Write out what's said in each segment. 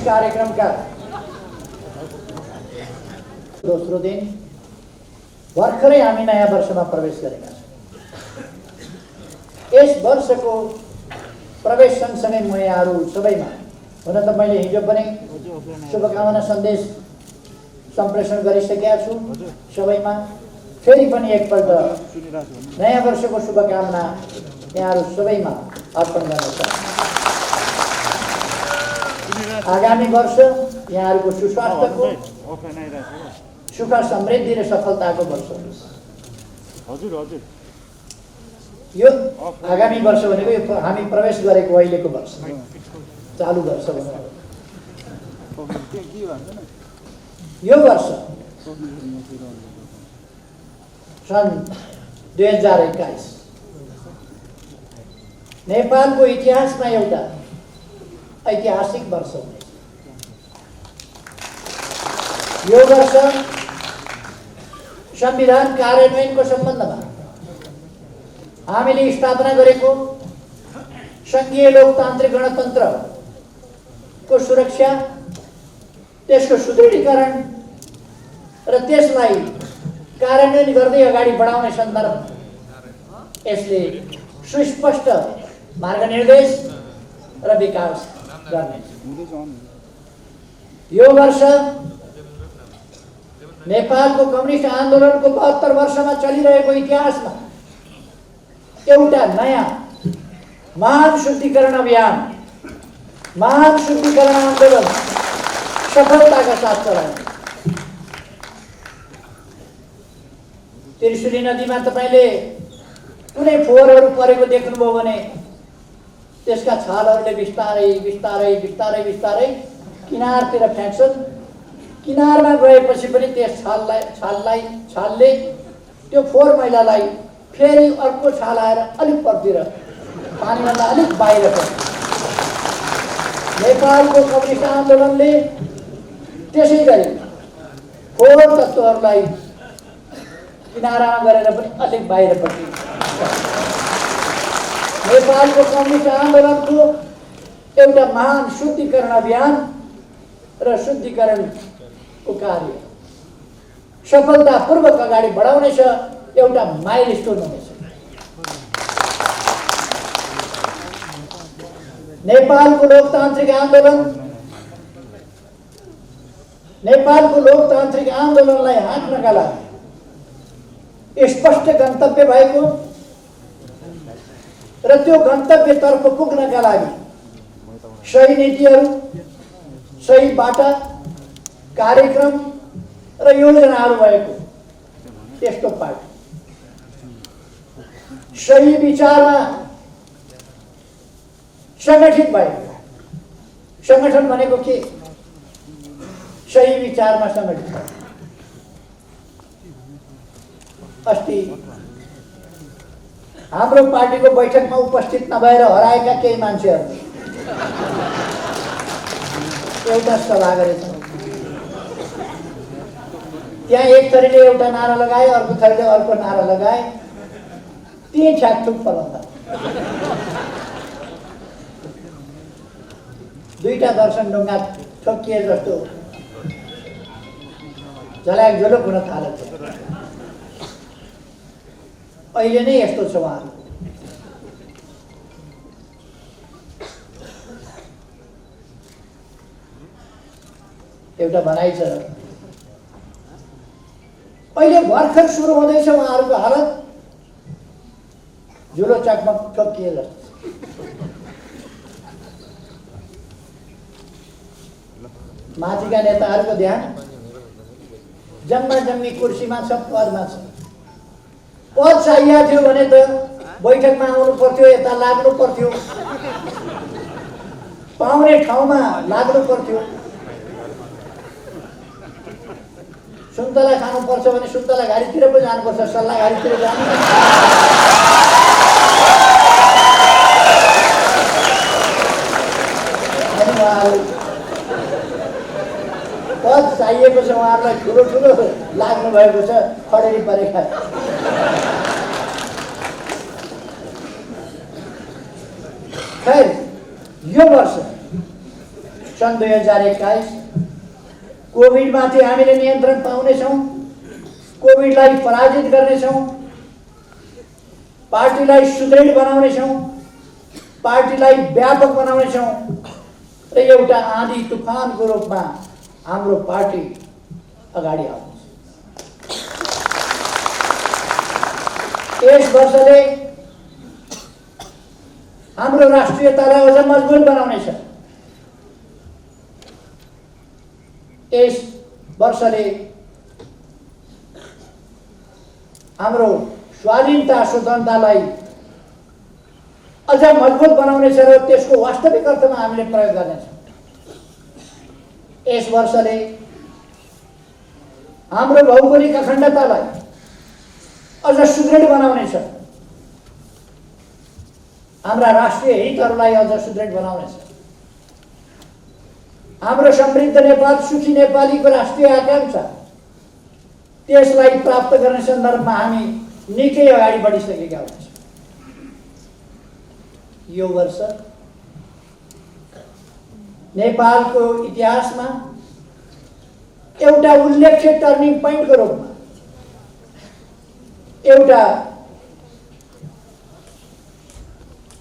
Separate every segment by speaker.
Speaker 1: कार्यक्रम का दोस्रो दिन भर्खरै हामी नयाँ वर्षमा प्रवेश गरेका छौँ। यस वर्षको प्रवेश सँगसँगै म यहाँहरू सबैमा हुन त मैले हिजो पनि शुभकामना सन्देश सम्प्रेषण गरिसकेका छु। सबैमा फेरि पनि एकपल्ट नयाँ वर्षको शुभकामना यहाँहरू सबैमा अर्पण गर्न चाहन्छु। आगामी वर्ष यहाँहरूको सुस्वास्थ्यको, सुख समृद्धि र सफलताको वर्ष होस्। यो आगामी वर्ष भनेको यो हामी प्रवेश गरेको अहिलेको वर्ष, चालु वर्ष भनौँ। यो वर्ष सन् 2021 नेपालको इतिहासमा एउटा ऐतिहासिक वर्ष हुनेछ। यो वर्ष संविधान कार्यान्वयनको सम्बन्धमा हामीले स्थापना गरेको संघीय लोकतान्त्रिक गणतन्त्रको सुरक्षा, त्यसको सुदृढीकरण र त्यसलाई कार्यान्वयन गर्दै अगाडि बढाउने सन्दर्भ यसले सुस्पष्ट मार्गनिर्देश र विकास गर्नेछ। यो वर्ष नेपालको कम्युनिस्ट आन्दोलनको 72 वर्षमा चलिरहेको इतिहासमा एउटा नयाँ महान शुद्धिकरण अभियान, महान शुद्धिकरण आन्दोलन सफलताका साथ चलायो। त्रिशुली नदीमा तपाईले कुनै फोहोरहरू परेको देख्नुभयो भने त्यसका छालहरूले बिस्तारै बिस्तारै बिस्तारै बिस्तारै किनारतिर फ्याँक्छन्। किनारमा गएपछि पनि त्यस छालले त्यो फोहोर मैलालाई फेरि अर्को छाल आएर अलिक परतिर पानीभन्दा अलिक बाहिर पर्छ। नेपालको कम्युनिस्ट आन्दोलनले त्यसै गरी फोहोर तत्त्वहरूलाई किनारामा गरेर पनि अलिक बाहिरपट्टि नेपालको कम्युनिस्ट आन्दोलनको एउटा महान शुद्धिकरण अभियान र शुद्धिकरणको कार्य सफलतापूर्वक अगाडि बढाउनेछ, एउटा माइलस्टोन हुनेछ। नेपालको लोकतान्त्रिक आन्दोलनलाई हाँक्नका लागि स्पष्ट गन्तव्य भएको र त्यो गन्तव्यतर्फ पुग्नका लागि सही नीतिहरू, सही बाटा, कार्यक्रम र योजनाहरू भएको त्यस्तो पार्टी, सही विचारमा संगठित भएको। संगठन भनेको के? सही विचारमा संगठित। अस्ति हाम्रो पार्टीको बैठकमा उपस्थित नभएर हराएका केही मान्छेहरू एउटा सभा गरेछन्। त्यहाँ एक थरीले एउटा नारा लगाए, अर्को थरीले अर्को नारा लगाए, त्यही ठ्याकठुक प्रबन्ध। दुईटा दर्शन ढुङ्गा ठोकिए जस्तो झल्याक झोलुक हुन थालेको छ। अहिले नै यस्तो छ उहाँहरू। एउटा भनाइ छ, अहिले भर्खर सुरु हुँदैछ उहाँहरूको हालत झुलो चकमा ठोकिए जस्तो। माथिका नेताहरूको ध्यान जम्मा जम्मी कुर्सीमा छ, पदमा छ। पद चाहिएको थियो भने त बैठकमा आउनु पर्थ्यो, यता लाग्नु पर्थ्यो, पाउने ठाउँमा लाग्नु पर्थ्यो। सुन्तला खानुपर्छ भने सुन्तला घारीतिर पो जानुपर्छ, सल्लाह घारीतिर जानु। पद चाहिएको छ उहाँहरूलाई, ठुलो ठुलो लाग्नु भएको छ, खडेरी परेका। खैर, यो वर्ष सन् 2021 कोभिडमाथि हामीले नियन्त्रण पाउनेछौँ, कोभिडलाई पराजित गर्नेछौँ, पार्टीलाई सुदृढ बनाउनेछौँ, पार्टीलाई व्यापक बनाउनेछौँ र एउटा आँधी तुफानको रूपमा हाम्रो पार्टी अगाडि आउँछ। यस वर्षले हाम्रो राष्ट्रियतालाई अझ मजबुत बनाउनेछ। यस वर्षले हाम्रो स्वाधीनता स्वतन्त्रतालाई अझ मजबुत बनाउनेछ र त्यसको वास्तविक अर्थमा हामीले प्रयोग गर्नेछौँ। यस वर्षले हाम्रो भौगोलिक अखण्डतालाई अझ सुदृढ बनाउनेछ, हाम्रा राष्ट्रिय हितहरूलाई अझ सुदृढ बनाउनेछ। हाम्रो समृद्ध नेपाल, सुखी नेपालीको राष्ट्रिय आकांक्षा, त्यसलाई प्राप्त गर्ने सन्दर्भमा हामी निकै अगाडि बढिसकेका हुन्छौँ। यो वर्ष नेपालको इतिहासमा एउटा उल्लेख्य टर्निङ पोइन्टको रूपमा, एउटा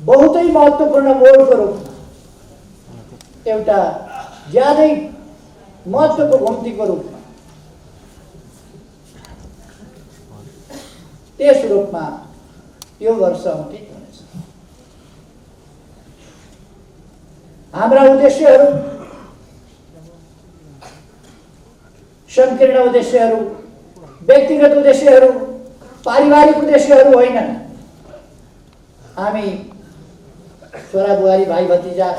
Speaker 1: बहुतै महत्त्वपूर्ण मोडको रूपमा, एउटा ज्यादै महत्त्वको घुम्तीको रूपमा, त्यस रूपमा यो वर्ष अंकित हुनेछ। हाम्रा उद्देश्यहरू संकीर्ण उद्देश्यहरू, व्यक्तिगत उद्देश्यहरू, पारिवारिक उद्देश्यहरू होइनन्। हामी छोरा बुहारी, भाइ भतिजा,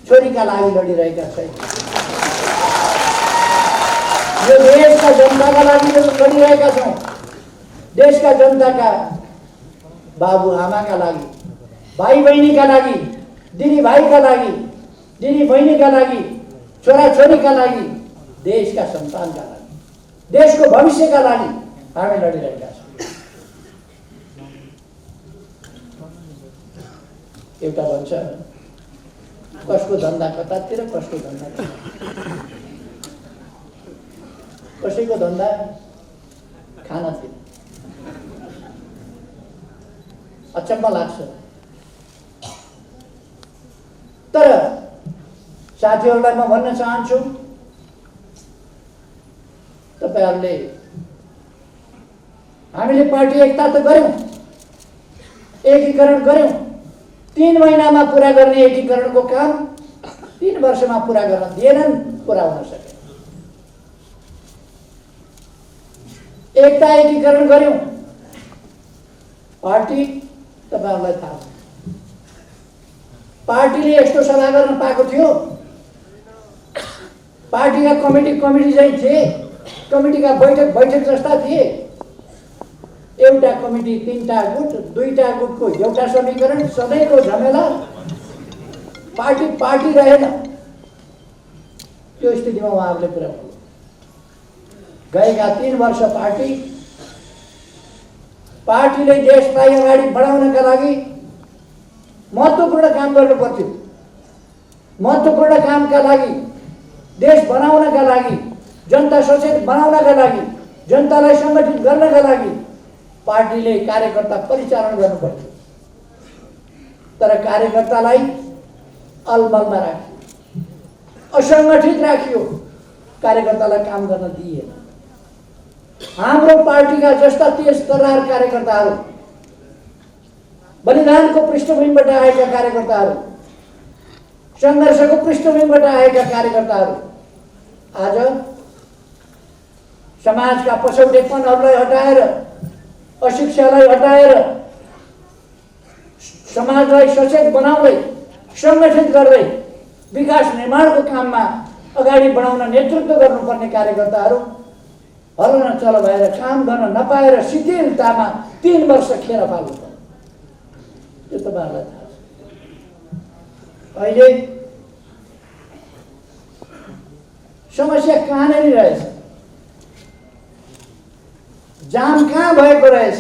Speaker 1: छोरीका लागि लडिरहेका छैनौँ। यो देशका जनताका लागि लडिरहेका छौँ। देशका जनताका बाबु आमाका लागि, भाइ बहिनीका लागि, दिदी भाइका लागि, दिदी बहिनीका लागि, छोरा छोरीका लागि, देशका सन्तानका लागि, देशको भविष्यका लागि हामी लडिरहेका छौँ। एउटा भन्छ कसको धन्दा कतातिर, कसको धन्दा कसैको धन्दा खानातिर। अचम्म लाग्छ। तर साथीहरूलाई म भन्न चाहन्छु, तपाईहरुले हामीले पार्टी एकता त गर्यौं, एकीकरण गर्यौं। 3 महिनामा पूरा गर्ने एकीकरणको काम 3 वर्षमा पूरा गर्न दिएनन्, पूरा हुन सके। एकता एकीकरण गर्यौं। पार्टी तपाईहरुलाई थाहा छ, पार्टीले यस्तो सभा गर्न पाएको थियो। पार्टीका कमिटी चाहिँ थिए, कमिटीका बैठक जस्ता थिए। एउटा कमिटी 3टा गुट, 2टा गुटको एउटा समीकरण, सधैँको झमेला, पार्टी रहेन। त्यो स्थितिमा उहाँहरूले पुर्याउनु। गएका 3 वर्ष पार्टीले देशलाई अगाडि बढाउनका लागि महत्त्वपूर्ण काम गर्नु पर्थ्यो। महत्त्वपूर्ण कामका लागि, देश बनाउनका लागि, जनता सचेत बनाउनका लागि, जनतालाई संगठित गर्नका लागि पार्टीले कार्यकर्ता परिचालन गर्नु पर्थ्यो। तर कार्यकर्तालाई अलमलमा राखियो, असंगठित राखियो, कार्यकर्तालाई काम गर्न दिएन। हाम्रो पार्टीका जस्ता तेज तर्रार कार्यकर्ताहरू, बलिदानको पृष्ठभूमिबाट आएका कार्यकर्ताहरू, संघर्षको पृष्ठभूमिबाट आएका कार्यकर्ताहरू आज समाजका पछौटेपनहरूलाई हटाएर, अशिक्षालाई हटाएर, समाजलाई सचेत बनाउँदै, संगठित गर्दै विकास निर्माणको काममा अगाडि बढाउन नेतृत्व गर्नुपर्ने कार्यकर्ताहरू हल्न चल भएर काम गर्न नपाएर शिथिलतामा 3 वर्ष खेर फाल्नु पर्यो। त्यो तपाईहरुलाई थाहा छ। अहिले समस्या कहाँनिर रहेछ, जाम कहाँ भएको रहेछ,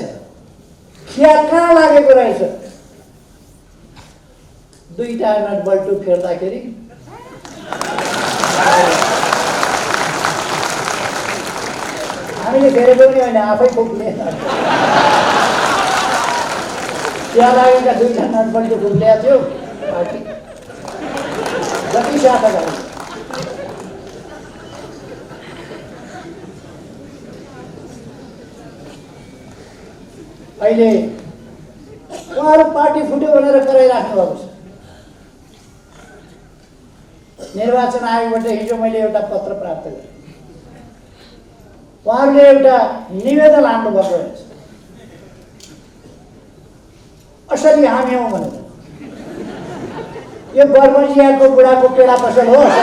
Speaker 1: खिया कहाँ लागेको रहेछ। 2टा नट बल्टु फेर्दाखेरि हामीले घेरेको पनि होइन, आफै फुक्ने। त्यहाँ लागेका 2 जना नटबल्टो फुक्लिया थियो पार्टी जति साथीहरू। अहिले उहाँहरू पार्टी फुट्यो भनेर कराइराख्नु भएको छ। निर्वाचन आयोगबाट हिजो मैले एउटा पत्र प्राप्त गरेँ। उहाँहरूले एउटा निवेदन हाल्नु भएको रहेछ, असली हामी हौँ भनेर। यो बर्मजियाको बुढाको पेडा पसल हो, असली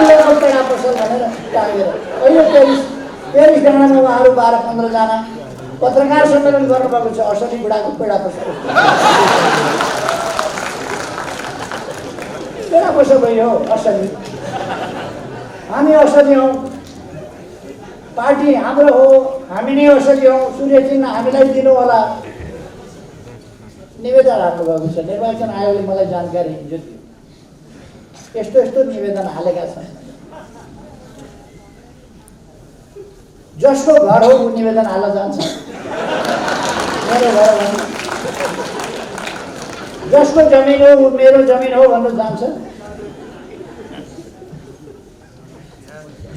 Speaker 1: बुढाको पेडा पसल भनेर टाँगेर अहिले पेरिस डाँडामा उहाँहरू 12-15 जना पत्रकार सम्मेलन गर्नुभएको छ। असली बुढाको पेडा पसल पेडा पसल भयो, असली हामी असली हौँ, पार्टी हाम्रो हो, हामी नै असली हौँ, सूर्य चिन्ह हामीलाई दिनु होला निवेदन हाल्नुभएको छ। निर्वाचन आयोगले मलाई जानकारी हिजो दियो, यस्तो यस्तो निवेदन हालेका छन्। जसको घर हो ऊ निवेदन हाल्न जान्छ, मेरो घर हो। जसको जमिन हो ऊ मेरो जमिन हो भन्न जान्छ।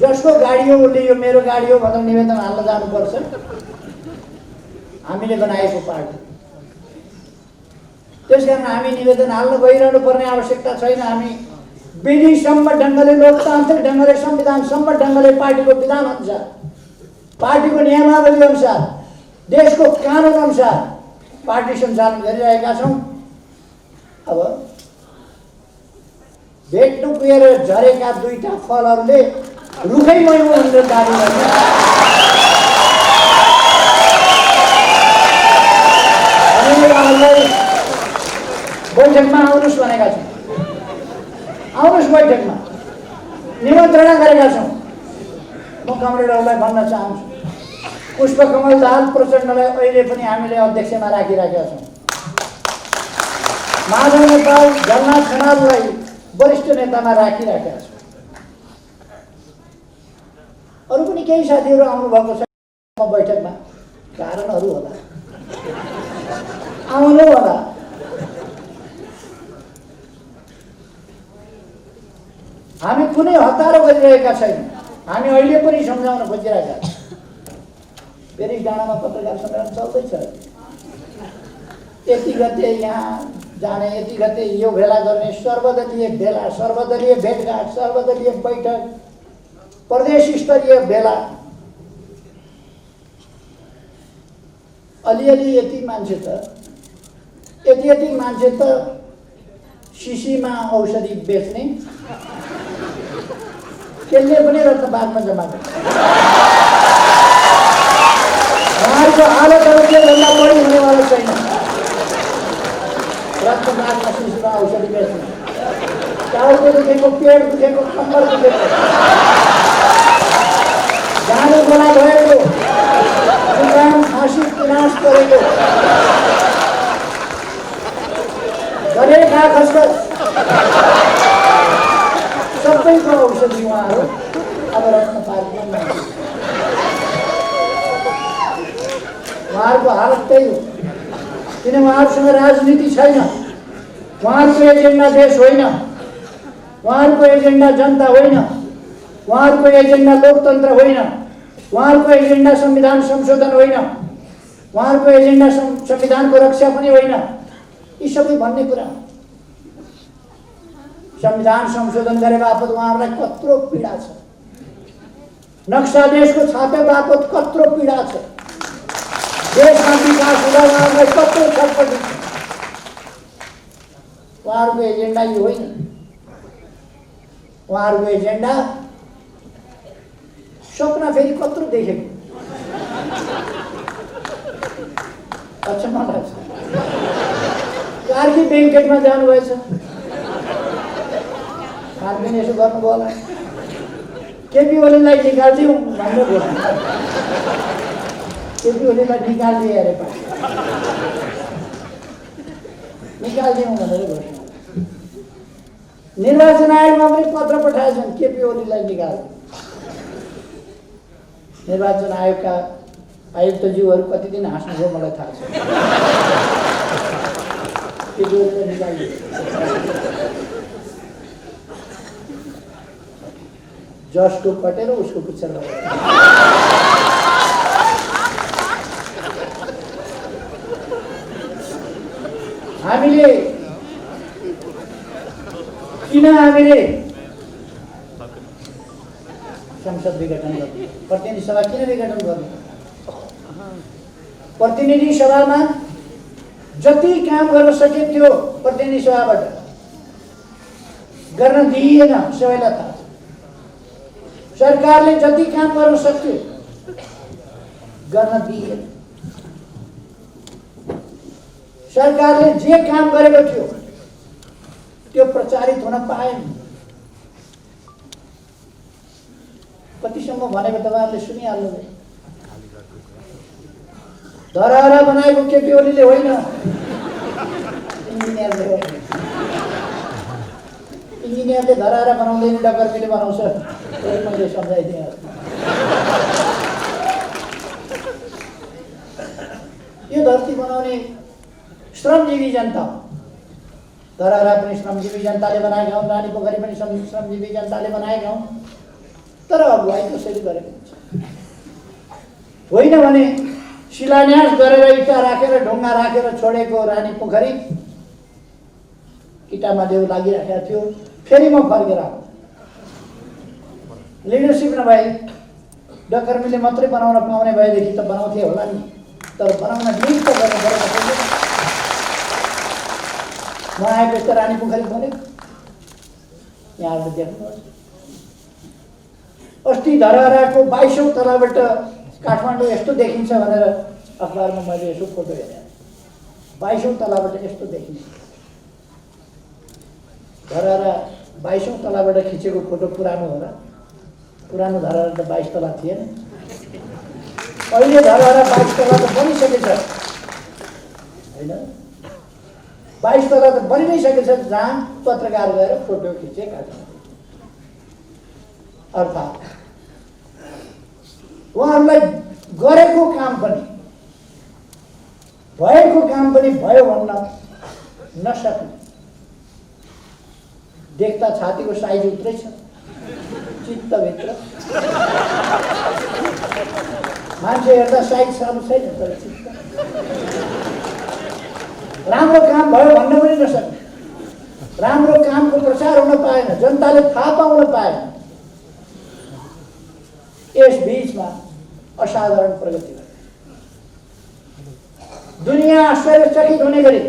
Speaker 1: जसको गाडी हो उसले यो मेरो गाडी हो भनेर निवेदन हाल्न जानुपर्छ। हामीले बनाएको पार्टी, त्यसकारण हामी निवेदन हाल्न गइरहनु पर्ने आवश्यकता छैन। हामी विधिसम्म ढङ्गले, लोकतान्त्रिक ढङ्गले, संविधानसम्म ढङ्गले, पार्टीको विधान अनुसार, पार्टीको नियमावली अनुसार, देशको कानुन अनुसार पार्टी सञ्चालन गरिरहेका छौँ। अब भेट्नु पुगेर झरेका 2टा फलहरूले रुखै मै हो भनेर दाबी गर्ने। हामीले उहाँहरूलाई बैठकमा आउनुहोस् भनेका छौँ, आउनुहोस् बैठकमा निमन्त्रणा गरेका छौँ। म कमरेडहरूलाई भन्न चाहन्छु, पुष्पकमल दाहाल प्रचण्डलाई अहिले पनि हामीले अध्यक्षमा राखिराखेका छौँ। माधव नेपाल, झलनाथ खनाललाई वरिष्ठ नेतामा राखिराखेका छौँ। अरू पनि केही साथीहरू आउनुभएको छ बैठकमा, कारणहरू होला, आउनु होला। हामी कुनै हतारो गरिरहेका छैनौँ, हामी अहिले पनि सम्झाउन खोजिरहेका छौँ। पेरिस डाँडामा पत्रकार सम्मेलन चल्दैछ, यति गते यहाँ जाने, यति गते यो भेला गर्ने, सर्वदलीय भेला, सर्वदलीय भेटघाट, सर्वदलीय बैठक, प्रदेश स्तरीय भेला। अलिअलि यति मान्छे त, यति मान्छे त शिशीमा औषधि बेच्ने, त्यसले पनि रक्तपातमा जम्मा गर्छ। उहाँहरूको हालत अब त्योभन्दा बढी हुनेवाला छैन। रक्तपातमा शिशीमा औषधि बेच्ने, टाउको दुखेको, पेट दुखेको, कम्मर दुखेको, जानु गोला भएको, जुकाम, खाँसी, पिनास परेको, गरेका खसखस, सबैको औषधि उहाँहरू अब रक्तपातमा। उहाँहरूको हालत त्यही हो, किन उहाँहरूसँग राजनीति छैन। उहाँहरूको एजेन्डा देश होइन, उहाँहरूको एजेन्डा जनता होइन, उहाँहरूको एजेन्डा लोकतन्त्र होइन, उहाँहरूको एजेन्डा संविधान संशोधन होइन, उहाँहरूको एजेन्डा संविधानको रक्षा पनि होइन। यी सबै भन्ने कुरा, संविधान संशोधन गरे बापत उहाँहरूलाई कत्रो पीडा छ, नक्सा देशको छापे बापत कत्रो पीडा छ, देशमा विकास हुँदा उहाँहरूलाई कत्रो छटपटी छ। उहाँहरूको एजेन्डा यो होइन, उहाँहरूको एजेन्डा सपना फेरि कत्रो देखेको, अचम्म लाग्छ। कार्की ब्याङ्केटमा जानुभएछ, खानपिन यसो गर्नुभयो होला, केपी ओलीलाई निकालिदिउँ भन्नु भयो, केपी ओलीलाई निकालिदिए अरे निकालिदिउँ भनेर घोषणा। निर्वाचन आयोगमा पनि पत्र पठाएछन् केपी ओलीलाई निकाल्नु। निर्वाचन आयोगका आयुक्तज्यूहरू कति दिन हाँस्नुभयो मलाई थाहा छ। केपी ओलीलाई निकाल्नु। जसको कटेर उसको पुच्छर हामीले संसद विघटन गर्नु, प्रतिनिधि सभा किन विघटन गर्नु? प्रतिनिधि सभामा जति काम गर्न सकिन्थ्यो प्रतिनिधि सभाबाट गर्न दिइएन। सबैलाई थाहा छ। सरकारले जति काम गर्न सक्थ्यो गर्न दिइएन। सरकारले जे काम गरेको थियो त्यो प्रचारित हुन पाएन। कतिसम्म भनेको तपाईँहरूले सुनिहाल्नुभयो। धरहरा बनाएको केपी ओलीले होइन, इन्जिनियरले हो। इन्जिनियरले धरहरा बनाउँदैन, डकर्मीले बनाउँछ। मैले सम्झाइदिएँ। यो धरती बनाउने श्रमजीवी जनता हो। धरहरा पनि श्रमजीवी जनताले बनाएका हुन्, रानी पोखरी पनि श्रमजीवी जनताले बनाएका हुन्। तर अगुवाई कसरी गरेको हुन्छ? होइन भने शिलान्यास गरेर इँटा राखेर ढुङ्गा राखेर छोडेको रानी पोखरी इँटामा देउ लागिराखेको थियो। फेरि म फर्केर आउँ। लिडरसिप नभए डकर्मीले मात्रै बनाउन पाउने भएदेखि त बनाउँथे होला नि। तर बनाउन नियुक्त गर्नु परेको थियो। म आएपछि त रानी पोखरी बन्यो। यहाँहरूले देख्नुहोस्, अस्ति धरहराको 22औं तलाबाट काठमाडौँ यस्तो देखिन्छ भनेर अखबारमा मैले यसो फोटो हेरेँ। 22औं तलाबाट यस्तो देखिन्छ। धरहरा 22औं तलाबाट खिचेको फोटो पुरानो हो र? पुरानो धरहरा त 22 तला थिएन। अहिले धरहरा 22 तला त बनिसकेछ होइन? 22 तला त बनि नै सकेछ, जहाँ पत्रकार गएर फोटो खिचे काठमाडौँ। अर्थात् उहाँहरूलाई गरेको काम पनि भएको काम पनि भयो भन्न नसक्ने। देख्दा छातीको साइज उत्रै छ, चित्तभित्र मान्छे हेर्दा साइज सानो छैन, तर चित्त राम्रो काम भयो भन्न पनि नसक्ने। राम्रो कामको प्रचार हुन पाएन, जनताले थाहा पाउन पाएन। यस बीचमा असाधारण प्रगति भयो। दुनिया आश्चर्यचकित हुने गरी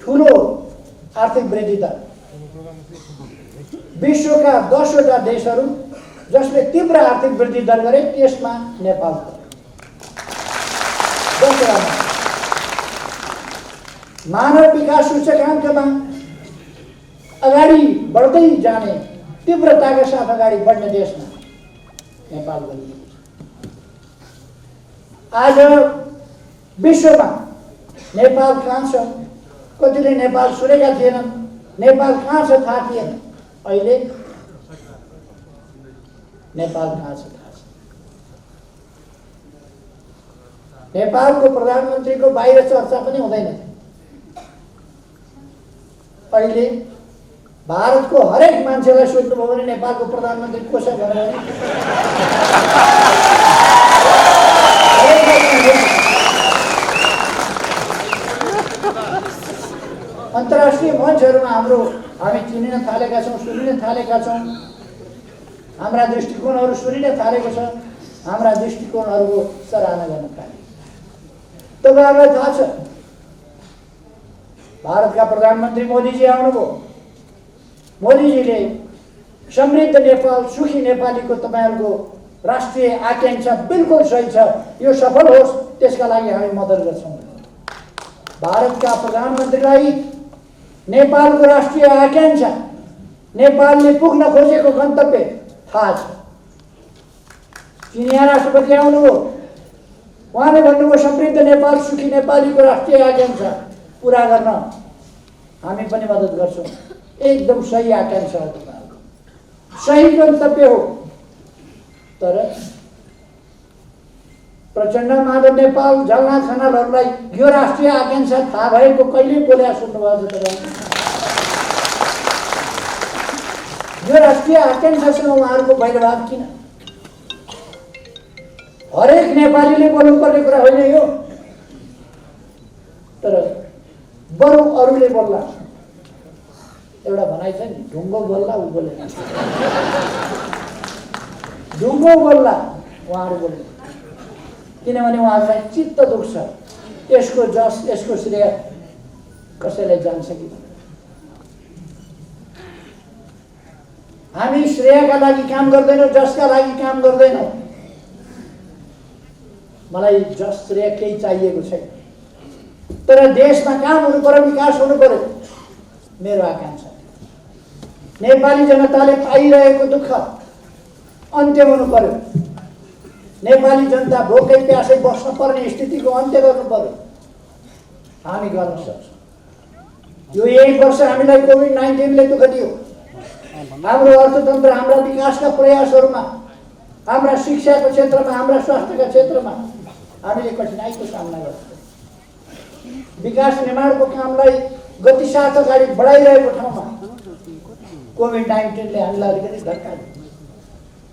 Speaker 1: ठुलो आर्थिक वृद्धि दर। विश्वका 10वटा देशहरू जसले तीव्र आर्थिक वृद्धि दर गरे त्यसमा नेपाल पर्यो। 10वटा मानव विकास सूचकाङ्कमा अगाडि बढ्दै जाने तीव्रताका साथ अगाडि बढ्ने देशमा नेपाल बनिएको छ। आज विश्वमा नेपाल कहाँ छ? कतिले नेपाल सुनेका थिएनन्। नेपाल कहाँ छ थाहा थिएन। अहिले नेपाल कहाँ छ थाहा छ। नेपालको प्रधानमन्त्रीको बाहिर चर्चा पनि हुँदैन। अहिले भारतको हरेक मान्छेलाई सोध्नुभयो भने नेपालको प्रधानमन्त्री को छ भनेर अन्तर्राष्ट्रिय मञ्चहरूमा हामी चिनिन थालेका छौँ, सुनिन थालेका छौँ। हाम्रा दृष्टिकोणहरू सुनिन थालेको छ। हाम्रा दृष्टिकोणहरूको सराहना गर्न थाले। तपाईँहरूलाई थाहा छ, भारतका प्रधानमन्त्री मोदीजी आउनुभयो। मोदीजीले समृद्ध नेपाल, सुखी नेपालीको तपाईँहरूको राष्ट्रिय आकांक्षा बिल्कुल सही छ, यो सफल होस् त्यसका लागि हामी मद्दत गर्छौँ। भारतका प्रधानमन्त्रीलाई नेपालको राष्ट्रिय आकांक्षा, नेपालले पुग्न खोजेको गन्तव्य थाहा छ। चिनिया राष्ट्रपति आउनुभयो, उहाँले भन्नुभयो समृद्ध नेपाल, सुखी नेपालीको राष्ट्रिय आकांक्षा पुरा गर्न हामी पनि मद्दत गर्छौँ। एकदम सही आकांक्षा हो तपाईँहरूको, सही गन्तव्य हो। तर प्रचण्ड माधव नेपाल झलनाथ खनालहरूलाई यो राष्ट्रिय आकांक्षा थाहा भएको कहिले बोल्या सुन्नुभएको छ तपाईँ? यो राष्ट्रिय आकांक्षासँग उहाँहरूको भैरभाव किन? हरेक नेपालीले बोल्नुपर्ने कुरा होइन यो, तर बरु अरूले बोल्ला। एउटा भनाइ छ नि, ढुङ्गो बोल्ला ऊ बोलेन, ढुङ्गो बोल्ला उहाँहरू बोल्नु, किनभने उहाँहरूलाई चित्त दुख्छ यसको जस यसको श्रेय कसैलाई जान्छ कि। हामी श्रेयका लागि काम गर्दैनौँ, जसका लागि काम गर्दैनौँ। मलाई जस श्रेय केही चाहिएको छैन, तर देशमा काम हुनु पर्यो, विकास हुनु पर्यो, मेरो आकांक्षा। नेपाली जनताले पाइरहेको दुःख अन्त्य हुनु पर्यो। नेपाली जनता भोकै प्यासै बस्न पर्ने स्थितिको अन्त्य गर्नु पर्यो। हामी गर्न सक्छौँ। यो 1 वर्ष हामीलाई कोभिड-19ले दुःख दियो। हाम्रो अर्थतन्त्र, हाम्रा विकासका प्रयासहरूमा, हाम्रा शिक्षाको क्षेत्रमा, हाम्रा स्वास्थ्यका क्षेत्रमा हामीले कठिनाइको सामना गर्छौँ। विकास निर्माणको कामलाई गतिसाथ अगाडि बढाइरहेको ठाउँमा कोभिड-19ले हामीलाई अलिकति धक्का दियो।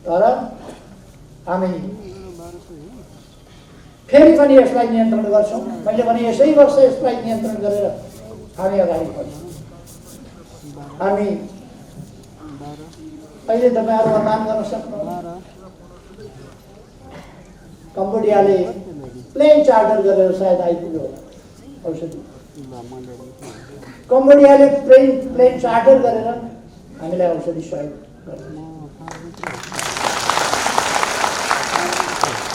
Speaker 1: तर हामी फेरि पनि यसलाई नियन्त्रण गर्छौँ। मैले भने यसै वर्ष यसलाई नियन्त्रण गरेर हामी अगाडि बढ्छौँ। हामी अहिले तपाईँहरू अनुमान गर्न सक्नुहुन्छ, कम्बोडियाले प्लेन चार्टर गरेर सायद आइपुग्यो होला औषधि। कम्बोडियाले प्लेन चार्टर गरेर हामीलाई औषधि सहयोग गर्छ।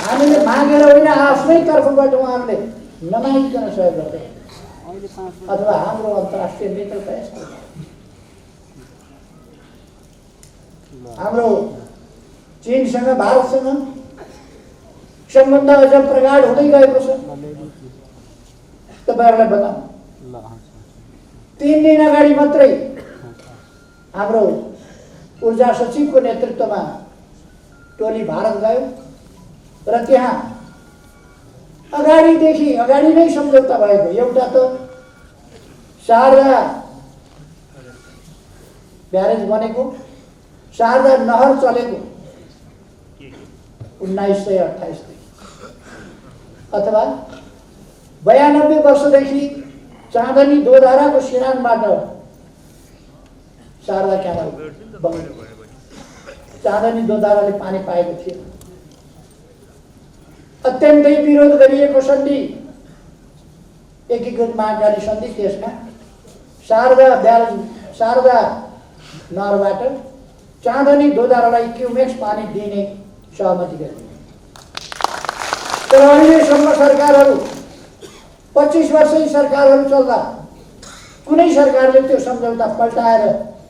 Speaker 1: हामीले मागेर होइन, आफ्नै तर्फबाट उहाँहरूले नमागिकन सहयोग गर्दै, अथवा हाम्रो अन्तर्राष्ट्रिय मित्रता यस्तो। हाम्रो चीनसँग, भारतसँग सम्बन्ध अझ प्रगाढ हुँदै गएको छ। तपाईँहरूलाई बताऊँ, 3 दिन अगाडि मात्रै हाम्रो ऊर्जा सचिवको नेतृत्वमा टोली भारत गयो र त्यहाँ अगाडि नै सम्झौता भएको। एउटा त शारदा ब्यारेज बनेको, शारदा नहर चलेको 1928 देखि, अथवा 92 वर्षदेखि चाँदनी दोधाराको सिरानबाट शारदा क्यानल बन्यो। चाँदनी दोधाराले पानी पाएको थियो। अत्यन्तै विरोध गरिएको सन्धि, एकीकृत महाकाली सन्धि, त्यसमा शारदा नहरबाट चाँदनी दोधारालाई क्युमेक्स पानी दिने सहमति गरियो। तर अहिलेसम्म सरकारहरू 25 वर्षै सरकारहरू चल्दा कुनै सरकारले त्यो सम्झौता पल्टाएर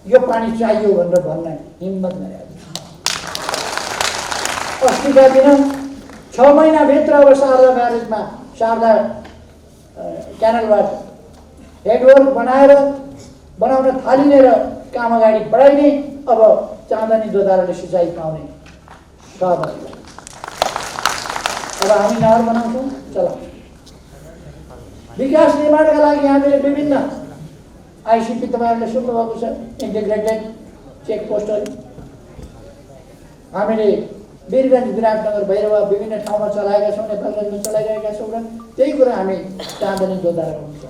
Speaker 1: यो पानी चाहियो भनेर भन्न हिम्मत गरेको। अस्तिका दिन 6 महिनाभित्र अब शारदा ब्यारेजमा, शारदा क्यानलबाट हेडवर्क बनाउन थालिने र काम अगाडि बढाइने, अब चाँदनी दोधाराले सिँचाइ पाउने सहमति। अब हामी नहर बनाउँछौँ, चलाउँछौँ। विकास निर्माणका लागि हामीले विभिन्न आइसिपी, तपाईँहरूले सुन्नुभएको छ, इन्टिग्रेटेड चेक पोस्टहरू हामीले वीरगञ्ज, विराटनगर, भैरवा विभिन्न ठाउँमा चलाएका छौँ, नेपालगञ्जमा चलाइरहेका छौँ र त्यही कुरा हामी चाँदनी दोधारामा हुन्छ।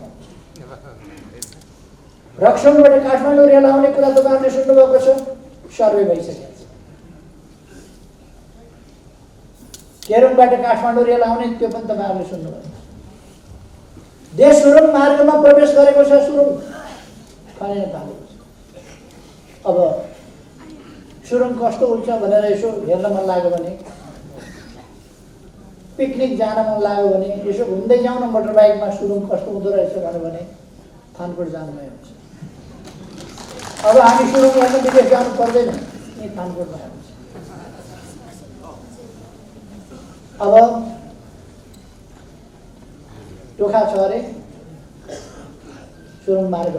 Speaker 1: रक्सौलबाट काठमाडौँ रेल आउने कुरा तपाईँहरूले सुन्नुभएको छ, सर्वे भइसकेको छ। केरुङबाट काठमाडौँ रेल आउने, त्यो पनि तपाईँहरूले सुन्नुभएको छ। देश सुरुङ मार्गमा प्रवेश गरेको छ, सुरुङ खनेर थालेको छ। अब सुरुङ कस्तो हुन्छ भनेर यसो हेर्न मन लाग्यो भने, पिकनिक जान मन लाग्यो भने, यसो घुम्दै जाउँ न मोटरबाइकमा, सुरुङ कस्तो हुँदो रहेछ भने थानकोट जानुभयो हुन्छ। अब हामी सुरुङ हेर्न विदेश जानु पर्दैन, यहीँ थानकोटमा हेर्छ। अब टोखा छ अरे, सुरुङ मार्ग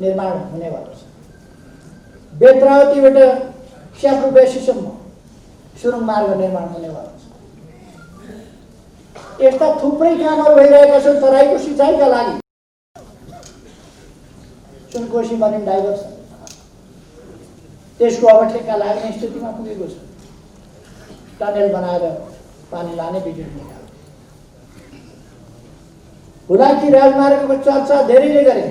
Speaker 1: निर्माण हुनेवाला छ। बेत्रावतीबाट स्याफ्रू बेसीसम्म सुरुङ मार्ग निर्माण हुनेवाला छ। यस्ता थुप्रै कामहरू भइरहेका छन् तराईको सिँचाइका लागि। सुनकोशी मरिन डाइभर्सन त्यसको अब ठेक्का लाग्ने स्थितिमा पुगेको छ। टनेल बनाएर पानी लाने बिजुली निकाल्ने। हुलाकी राजमार्गको चर्चा धेरैले गरे,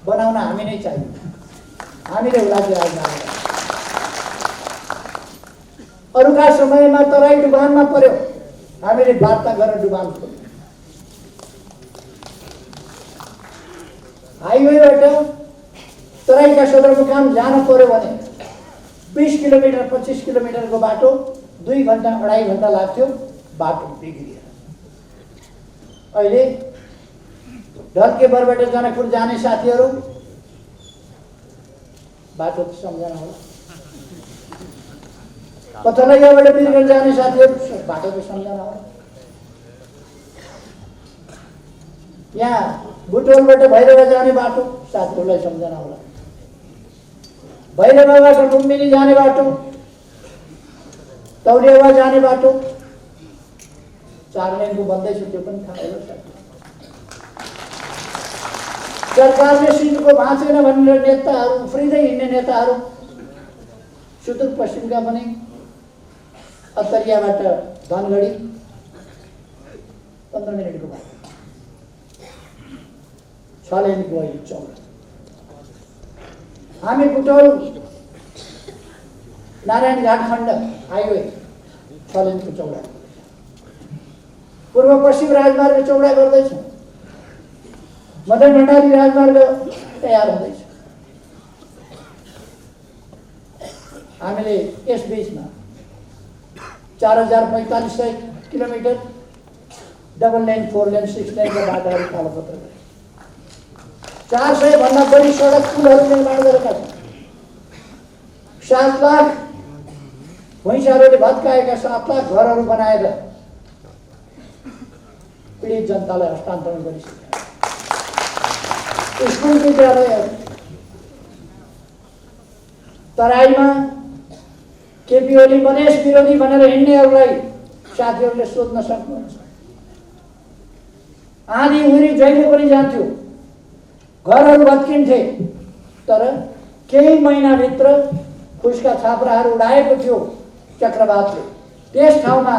Speaker 1: बनाउन हामी नै चाहियो। हामीले हुलाकी राजमार्ग अरूका समयमा तराई डुबानमा पर्यो, हामीले वार्ता गरेर डुबान खोल्यौँ। हाइवेबाट तराईका सदरमुकाम जान पर्यो भने 20 किलोमिटर 25 किलोमिटरको बाटो 2 घन्टा 2.5 घन्टा लाग्थ्यो, बाटो बिग्रिएर। अहिले ढल्केबरबाट जनकपुर जाने साथीहरू बाटो सम्झना होला, पथलैयाबाट बिरगञ्ज जाने साथीहरू बाटो त सम्झना होला, यहाँ बुटोलबाट भैरवा जाने बाटो साथीहरूलाई सम्झना होला, भैरवाबाट लुम्बिनी जाने बाटो, तौलियावा जाने बाटो 4 लेनको बन्दैछ, त्यो पनि थाहा होला। सरकारले सिटको भाँचेन भनेर नेताहरू उफ्रिँदै हिँड्ने नेताहरू सुदूरपश्चिमका पनि अत्तरियाबाट धनगढी 15 मिनटको बाटो, 6 लेनको अहिले चौडा। हामी बुटोल नारायण घाट खण्ड हाइवे 6 लेनको चौडा, पूर्व पश्चिम राजमार्ग चौडा गर्दैछौँ, मदन भण्डारी राजमार्ग तयार हुँदैछ। हामीले यस बीचमा 4045 किलोमिटर डबल लेन 4 लेन 6 लेनका बाटाहरू कालोपत्र गरे। 400 भन्दा बढी सडक पुलहरू निर्माण गरेका छन्। 7 लाख भैँसाहरूले भत्काएका 7 लाख घरहरू बनाएर पीडित जनतालाई हस्तान्तरण गरिसके। स्कुल विद्यालयहरू तराईमा केपी ओली मधेस विरोधी भनेर हिँड्नेहरूलाई साथीहरूले सोध्न सक्नुहुन्छ। आँधी उरी जहिले पनि जान्थ्यो, घरहरू भत्किन्थे, तर केही महिनाभित्र फुसका छाप्राहरू उडाएको थियो चक्रवातले। त्यस ठाउँमा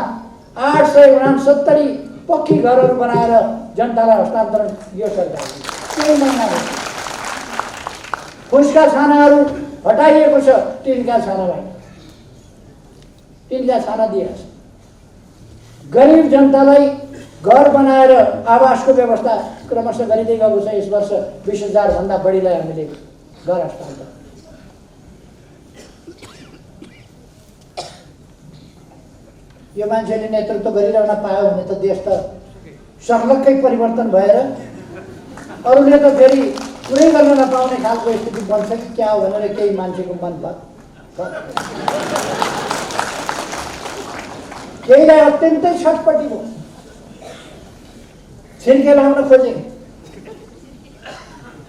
Speaker 1: 869 पक्की घरहरू बनाएर जनतालाई हस्तान्तरण यो सरकारले केही महिनाभित्र। फुसका छानाहरू हटाइएको छ, टिनका छानालाई टिनका छाना दिएको छ। गरिब जनतालाई घर बनाएर आवासको व्यवस्था क्रमशः गरिँदै गएको छ। यस वर्ष 20,000 भन्दा बढीलाई हामीले घर हस्तान्तरण। यो मान्छेले नेतृत्व गरिरहन पायो भने त देश त सर्लक्कै परिवर्तन भएर अरूले त फेरि कुरै गर्न नपाउने खालको स्थिति बन्छ कि क्या हो भनेर केही मान्छेको मन भयो। केहीलाई अत्यन्तै छटपटी भयो, छिर्के लाउन खोजे,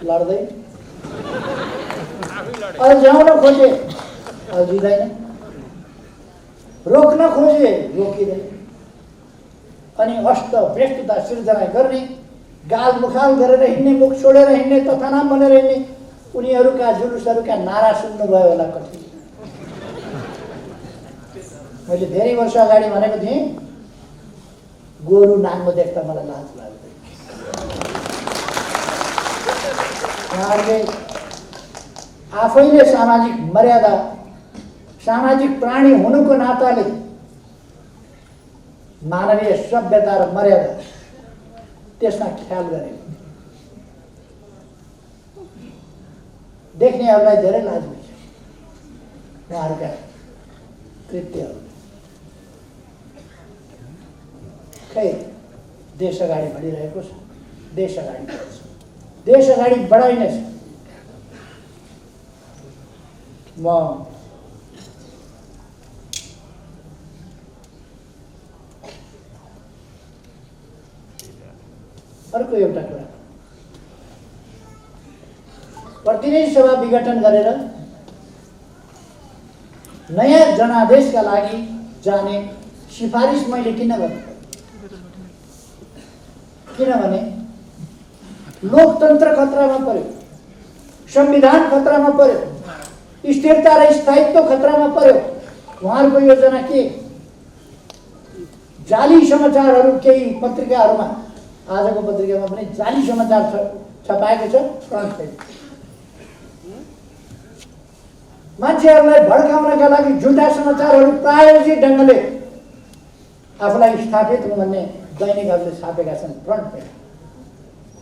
Speaker 1: लड्दै, अल्झाउन खोजे, अल्झिँदैन, रोक्न खोजे, रोकिँदैन। अनि अस्त व्यस्तता सिर्जना गर्ने, गाल मुखाल गरेर हिँड्ने, मुख छोडेर हिँड्ने, तथानाम भनेर हिँड्ने उनीहरूका जुलुसहरूका नारा सुन्नुभयो होला कति। मैले धेरै वर्ष अगाडि भनेको थिएँ, गोरु नाङ्गो देख्दा मलाई लाज लाग्दैन। उहाँहरूले आफैले सामाजिक मर्यादा, सामाजिक प्राणी हुनुको नाताले मानवीय सभ्यता र मर्यादा त्यसमा ख्याल गरे। देख्नेहरूलाई धेरै लाज हुन्छ उहाँहरूका कृत्यहरू। खै देश अगाडि बढिरहेको छ, देश अगाडि बढ्छ, देश अगाडि बढाइनेछ। म अर्को एउटा कुरा, प्रतिनिधि सभा विघटन गरेर नयाँ जनादेशका लागि जाने सिफारिस मैले किन गरेँ? किनभने लोकतन्त्र खतरामा पर्यो, संविधान खतरामा पर्यो, स्थिरता र स्थायित्व खतरामा पर्यो। उहाँहरूको योजना के? जाली समाचारहरू केही पत्रिकाहरूमा, आजको पत्रिकामा पनि जाली समाचार छपाएको छ, फ्रन्ट पेज। मान्छेहरूलाई भड्काउनका लागि झुटा समाचारहरू प्रायोजित ढङ्गले आफूलाई स्थापित हुँ भन्ने दैनिकहरूले छापेका छन्, फ्रन्ट पेज।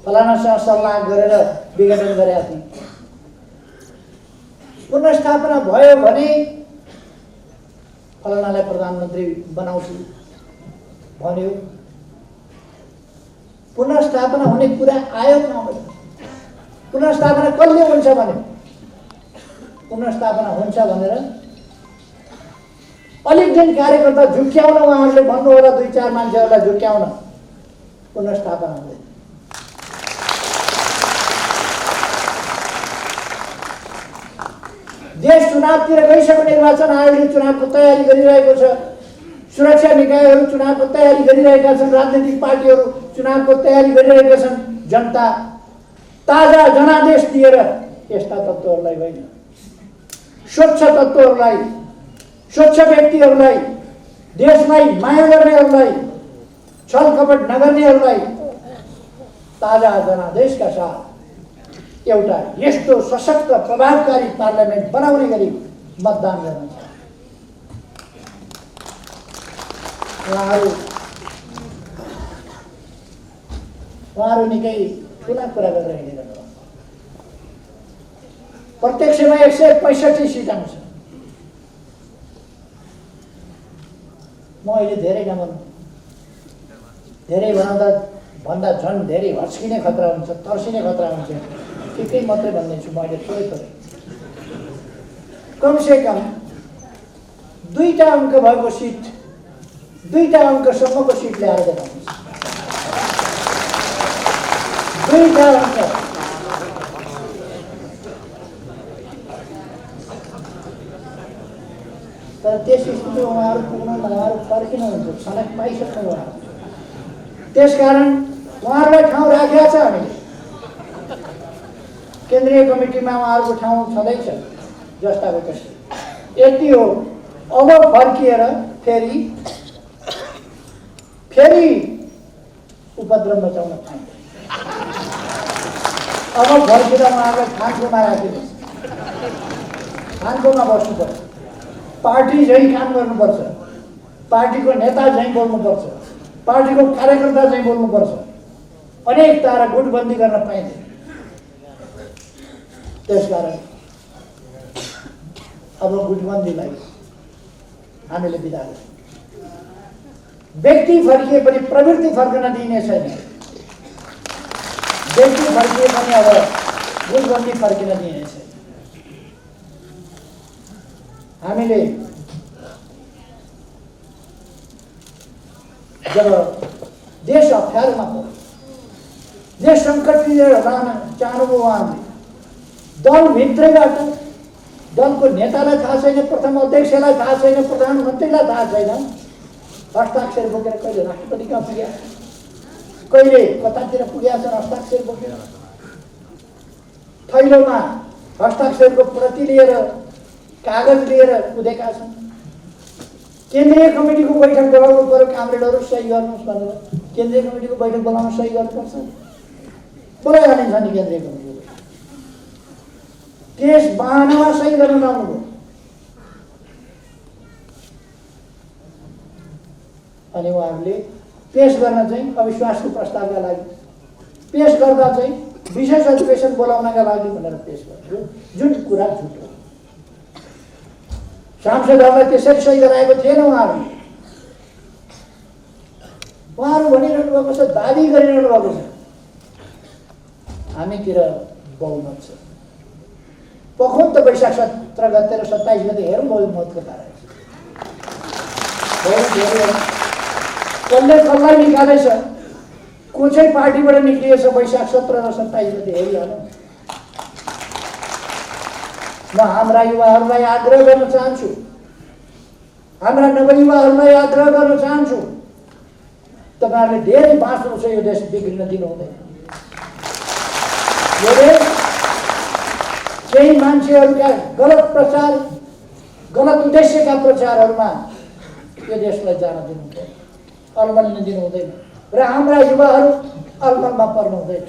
Speaker 1: फलानासँग सल्लाह गरेर विघटन गरेका थिए। पुनर्स्थापना भयो भने फलानालाई प्रधानमन्त्री बनाउँछु भन्यो। पुनर्स्थापना हुने कुरा आयो कहाँबाट? पुनर्स्थापना कहिले हुन्छ भन्यो? पुनर्स्थापना हुन्छ भनेर अलिक दिन कार्यकर्ता झुक्क्याउन उहाँहरूले भन्नु होला, 2-4 मान्छेहरूलाई झुक्क्याउन। पुनर्स्थापना हुँदैन। देश चुनावतिर गइसक्यो, निर्वाचन आयोगले चुनावको तयारी गरिरहेको छ, सुरक्षा निकायहरू चुनावको तयारी गरिरहेका छन्, राजनीतिक पार्टीहरू चुनावको तयारी गरिरहेका छन्। जनता ताजा जनादेश दिएर यस्ता तत्त्वहरूलाई होइन, स्वच्छ तत्त्वहरूलाई, स्वच्छ व्यक्तिहरूलाई, देशलाई माया गर्नेहरूलाई, छलकपट नगर्नेहरूलाई ताजा जनादेशका साथ एउटा यस्तो सशक्त प्रभावकारी पार्लियामेन्ट बनाउने गरी मतदान गर्न छ। उहाँहरू निकै ठुला कुरा गरेर हिँडिरहनु भएको। प्रत्यक्षमा 165 सिट आउँछ। म अहिले धेरै नभन्नु, धेरै भन्दा झन् धेरै हच्किने खतरा हुन्छ, तर्सिने खतरा हुन्छ। ठिकै मात्रै भन्ने छु मैले, थोरै कमसेकम 2टा अङ्क भएको सिट, 2टा अङ्कसम्मको सिट ल्याएर देखाउनुहोस्। 2टा अङ्क। तर त्यस स्थितिमा उहाँहरू पुग्न, उहाँहरू फर्किनुहुन्छ, छनक पाइसक्नु उहाँहरू। त्यसकारण उहाँहरूलाई ठाउँ राखेका छ हामीले। केन्द्रीय कमिटीमा उहाँहरूको ठाउँ छँदैछ जस्ताको त्यस्तै। यति हो, अब फर्किएर फेरि उपद्रव मचाउन पाइन्छ। अब फर्केर उहाँहरूलाई खानकोमा राखिदिनुहोस्, खानकोमा बस्नुपर्छ, पार्टी झैँ काम गर्नुपर्छ, पार्टीको नेता झैँ बोल्नुपर्छ, पार्टीको कार्यकर्ता झैँ बोल्नुपर्छ। अनेकता र गुटबन्दी गर्न पाइँदैन। त्यसकारण अब गुटबन्दीलाई हामीले बिदा गर्छौँ। व्यक्ति फर्किए पनि प्रवृत्ति फर्कन दिइने छैन। व्यक्ति फर्किए पनि अब गुटबन्दी फर्किन दिइने छैन। हामीले जब देश अप्ठ्यारोमा पर्यो, देश सङ्कटतिर रहन चाहनुभयो उहाँले, दलभित्रैबाट दलको नेतालाई थाहा छैन, प्रथम अध्यक्षलाई थाहा छैन, प्रधानमन्त्रीलाई थाहा छैन, हस्ताक्षर बोकेर कहिले राष्ट्रपति कहाँ पुग्या, कहिले कतातिर पुगेका छन् हस्ताक्षर बोकेर। थैलोमा हस्ताक्षरको प्रति लिएर, कागज लिएर कुदेका छन्। केन्द्रीय कमिटीको बैठक बोलाउनु पर्यो, कामरेडहरू सही गर्नुहोस् भनेर केन्द्रीय कमिटीको बैठक बोलाउन सही गर्नुपर्छ। बोलाइहालिन्छ नि केन्द्रीय कमिटीको। त्यस बहानामा सही गर्न नआउनुभयो। अनि उहाँहरूले पेश गर्न चाहिँ अविश्वासको प्रस्तावका लागि पेश गर्दा चाहिँ विशेष अधिवेशन बोलाउनका लागि भनेर पेश गर्यो, जुन कुरा झुट हो। सांसदहरूलाई त्यसरी सही गराएको थिएन उहाँहरू। उहाँहरू भनिरहनु भएको छ, दाबी गरिरहनु भएको छ हामीतिर बहुमत छ। पखौत वैशाख 17 गते र 27 गते हेरौँ बहुमतको तारा कसले कसलाई निकालेछ, को चाहिँ पार्टीबाट निक्लिएछ वैशाख 17 र 27 गते हेरिहालौँ। म हाम्रा युवाहरूलाई आग्रह गर्न चाहन्छु, हाम्रा नवयुवाहरूलाई आग्रह गर्न चाहन्छु, तपाईहरुले धेरै बाँच्नु छ, यो देश बिग्रिन दिनु हुँदैन। यो देश केही मान्छेहरूका गलत प्रचार, गलत उद्देश्यका प्रचारहरूमा यो देशलाई जान दिनु हुँदैन, अलमल्न दिनु हुँदैन र हाम्रा युवाहरू अलमलमा पर्नु हुँदैन।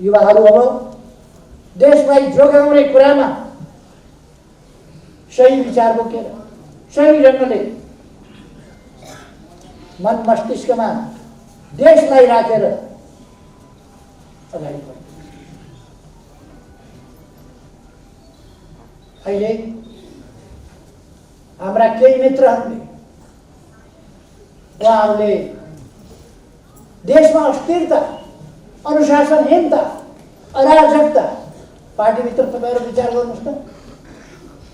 Speaker 1: युवाहरू अब देशलाई जोगाउने कुरामा सही विचार बोकेर, सही ढङ्गले मन मस्तिष्कमा देशलाई राखेर अगाडि बढ्नु। अहिले हाम्रा केही मित्रहरूले, उहाँहरूले देशमा अस्थिरता, अनुशासनहीनता, अराजकता, पार्टीभित्र तपाईँहरू विचार गर्नुहोस् त,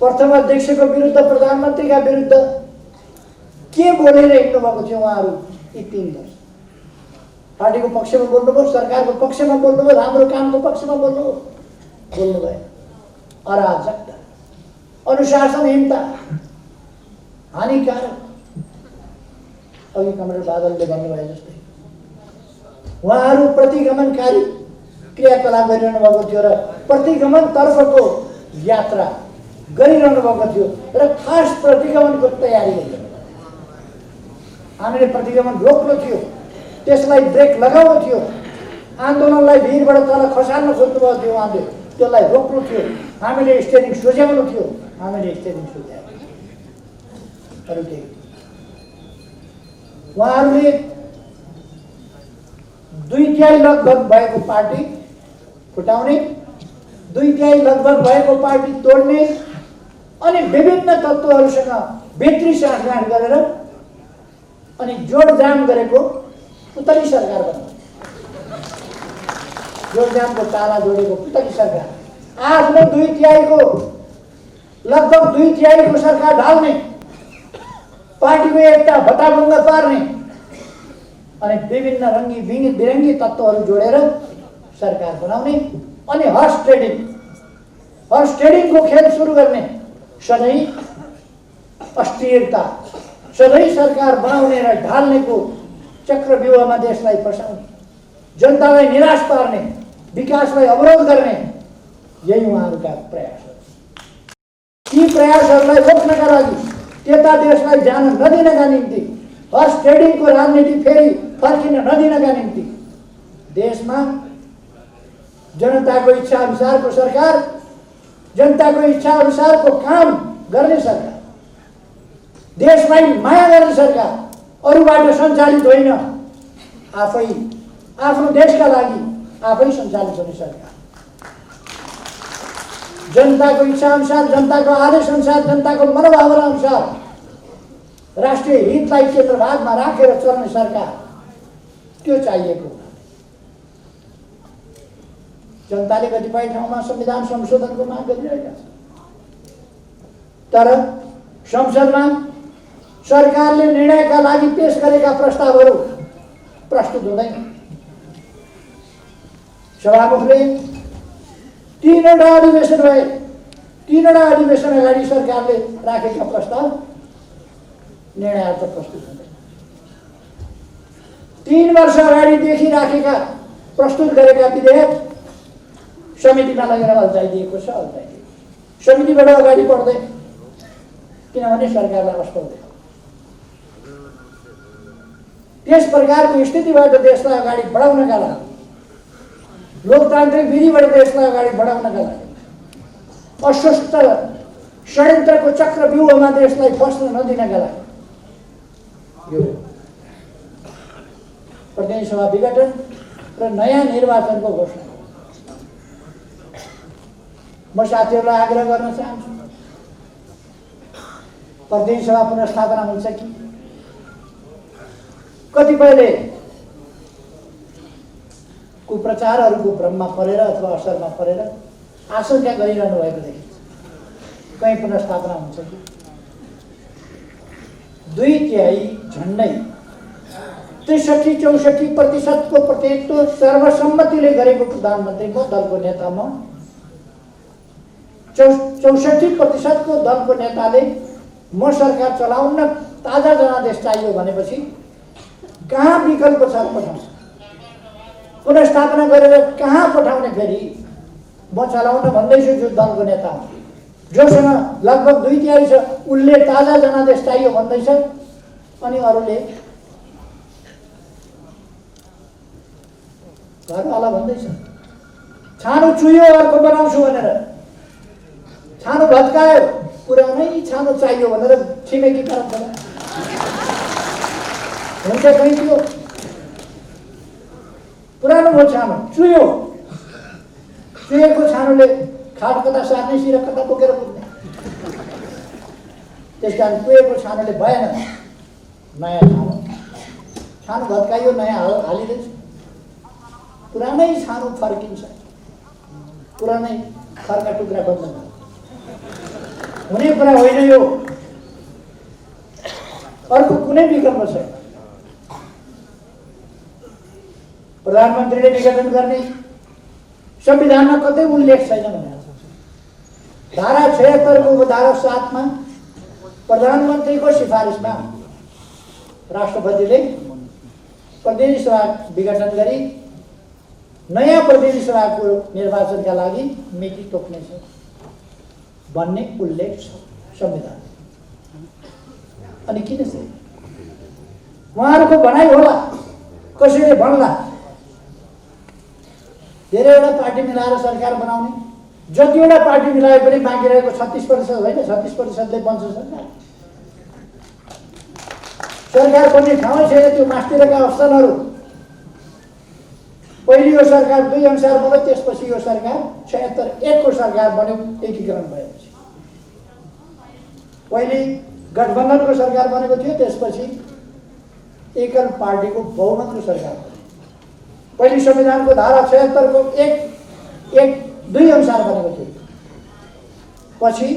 Speaker 1: प्रथम अध्यक्षको विरुद्ध, प्रधानमन्त्रीका विरुद्ध के बोलेर हिँड्नु भएको थियो उहाँहरू यी 3 वर्ष? पार्टीको पक्षमा बोल्नुभयो, सरकारको पक्षमा बोल्नुभयो, राम्रो कामको पक्षमा बोल्नुभयो। अराजकता, अनुशासनहीनता, हानिकारक। अघि कमरेड बादलले भन्नुभयो जस्तै उहाँहरू प्रतिगमनकारी क्रियाकलाप गरिरहनु भएको थियो र प्रतिगमन तर्फको यात्रा गरिरहनु भएको थियो र खास प्रतिगमनको तयारी गरिरहनु। हामीले प्रतिगमन रोक्नु थियो, त्यसलाई ब्रेक लगाउनु थियो, आन्दोलनलाई भिरबाट तल खसाल्न खोज्नुभएको थियो उहाँले, त्यसलाई रोक्नु थियो, हामीले स्टेरिङ सोझ्याउनु थियो, हामीले स्टेरिङ सोझ्यायो। अरू केही उहाँहरूले 2/3 लगभग भएको पार्टी फुटाउने, 2/3 लगभग भएको पार्टी तोड्ने अनि विभिन्न तत्त्वहरूसँग बेत्री साँठगाँठ गरेर अनि जोडजाम गरेको पुतली सरकार बन्यो। जोडजामको ताला जोडेको पुतली सरकार आफ्नो 2/3 को लगभग 2/3 को सरकार ढाल्ने, पार्टीको एकता भत्ताभङ्ग पार्ने अनि विभिन्न रङ्गी बिरङ्गी तत्त्वहरू जोडेर सरकार बनाउने अनि हर्स ट्रेडिङको खेल सुरु गर्ने, सधैँ अस्थिरता, सधैँ सरकार बनाउने र ढाल्नेको चक्रव्यूहमा देशलाई फसाउने, जनतालाई निराश पार्ने, विकासलाई अवरोध गर्ने, यही उहाँहरूका प्रयासहरू। यी प्रयासहरूलाई रोक्नका लागि, त्यता देशलाई जान नदिनका निम्ति, हर्स ट्रेडिङको राजनीति फेरि फर्किन नदिनका निम्ति देशमा जनताको इच्छा अनुसारको सरकार, जनताको इच्छा अनुसारको काम गर्ने सरकार, देशलाई माया गर्ने सरकार, अरूबाट सञ्चालित होइन, आफै आफ्नो देशका लागि आफै सञ्चालित हुने सरकार, जनताको इच्छा अनुसार, जनताको आदेश अनुसार, जनताको मनोभावना अनुसार राष्ट्रिय हितलाई केन्द्रभागमा राखेर चल्ने सरकार, त्यो चाहिएको। जनताले कतिपय ठाउँमा संविधान संशोधनको माग गरिरहेका छन्, तर संसदमा सरकारले निर्णयका लागि पेश गरेका प्रस्तावहरू प्रस्तुत हुँदैन। सभामुखले 3वटा अधिवेशन भए, 3वटा अधिवेशन अगाडि सरकारले राखेका प्रस्ताव निर्णयार्थ प्रस्तुत हुँदैन। 3 वर्ष अगाडिदेखि राखेका प्रस्तुत गरेका विधेयक समितिमा लगेर अल्झाइदिएको छ, समितिबाट अगाडि बढ्दैन, किनभने सरकारलाई अस्पताल। त्यस प्रकारको स्थितिबाट देशलाई अगाडि बढाउनका लागि, लोकतान्त्रिक विधिबाट देशलाई अगाडि बढाउनका लागि, अस्वस्थ षड्यन्त्रको चक्रव्यूहमा देशलाई फस्न नदिनका लागि यो प्रतिनिधि सभा विघटन र नयाँ निर्वाचनको घोषणा। म साथीहरूलाई आग्रह गर्न चाहन्छु, प्रतिनिधि सभा पुनर्स्थापना हुन्छ कि? कतिपयले कुप्रचारहरूको भ्रममा परेर अथवा असरमा परेर आशंका गरिरहनु भएको देखिन्छ, कहीँ पुनर्स्थापना हुन्छ कि? 2/3 झन्डै 63-64% को प्रतिनिधित्व सर्वसम्मतिले गरेको प्रधानमन्त्री म, दलको नेता म, 64% को दलको नेताले म सरकार चलाउन ताजा जनादेश चाहियो भनेपछि कहाँ विकल्प छ पठाउँछ? पुनर्स्थापना गरेर कहाँ पठाउने? फेरि म चलाउन भन्दैछु जो दलको नेता हो, जोसँग लगभग 2/3 छ, उसले ताजा जनादेश चाहियो भन्दैछ, अनि अरूले घरवाला भन्दैछ छानो चुयो अर्को बनाउँछु भनेर, छानो भत्कायो, पुरानै छानो चाहियो भनेर छिमेकी तरफ हुन्छ कहीँ थियो पुरानो भयो छानो चुयो, चुएको छानोले खाट कता सार्ने सिर कता बोकेर पुग्ने, त्यस कारण चुएको छानोले भएन, नयाँ छानो भत्काइयो, नयाँ हालिँदैछ, पुरानै छानो फर्किन्छ, पुरानै खरका टुक्रा बन्द हुने कुरा होइन यो। अर्को कुनै विकल्प छैन। प्रधानमन्त्रीले विघटन गर्ने संविधानमा कतै उल्लेख छैन भने धारा 76 को धारा 7 मा प्रधानमन्त्रीको सिफारिसमा राष्ट्रपतिले प्रतिनिधि सभा विघटन गरी नयाँ प्रतिनिधि सभाको निर्वाचनका लागि मिति तोक्नेछ भन्ने उल्लेख छ संविधान। अनि किन चाहिँ उहाँहरूको भनाइ होला, कसैले भन्ला धेरैवटा पार्टी मिलाएर सरकार बनाउने, जतिवटा पार्टी मिलाए पनि बाँकी रहेको 36% होइन, 36%ले बन्छ सरकार। सरकार बन्ने ठाउँै छैन, त्यो मास्तिरका अवस्थानहरू। पहिले यो सरकार 2 अनुसार बन्यो, त्यसपछि यो सरकार 76-1 को सरकार बन्यो एकीकरण भएपछि। पहिले गठबन्धनको सरकार बनेको थियो, त्यसपछि एकल पार्टीको बहुमतको सरकार बन्यो। पहिले संविधानको धारा 76 को 1-1-2 अनुसार बनेको थियो, पछि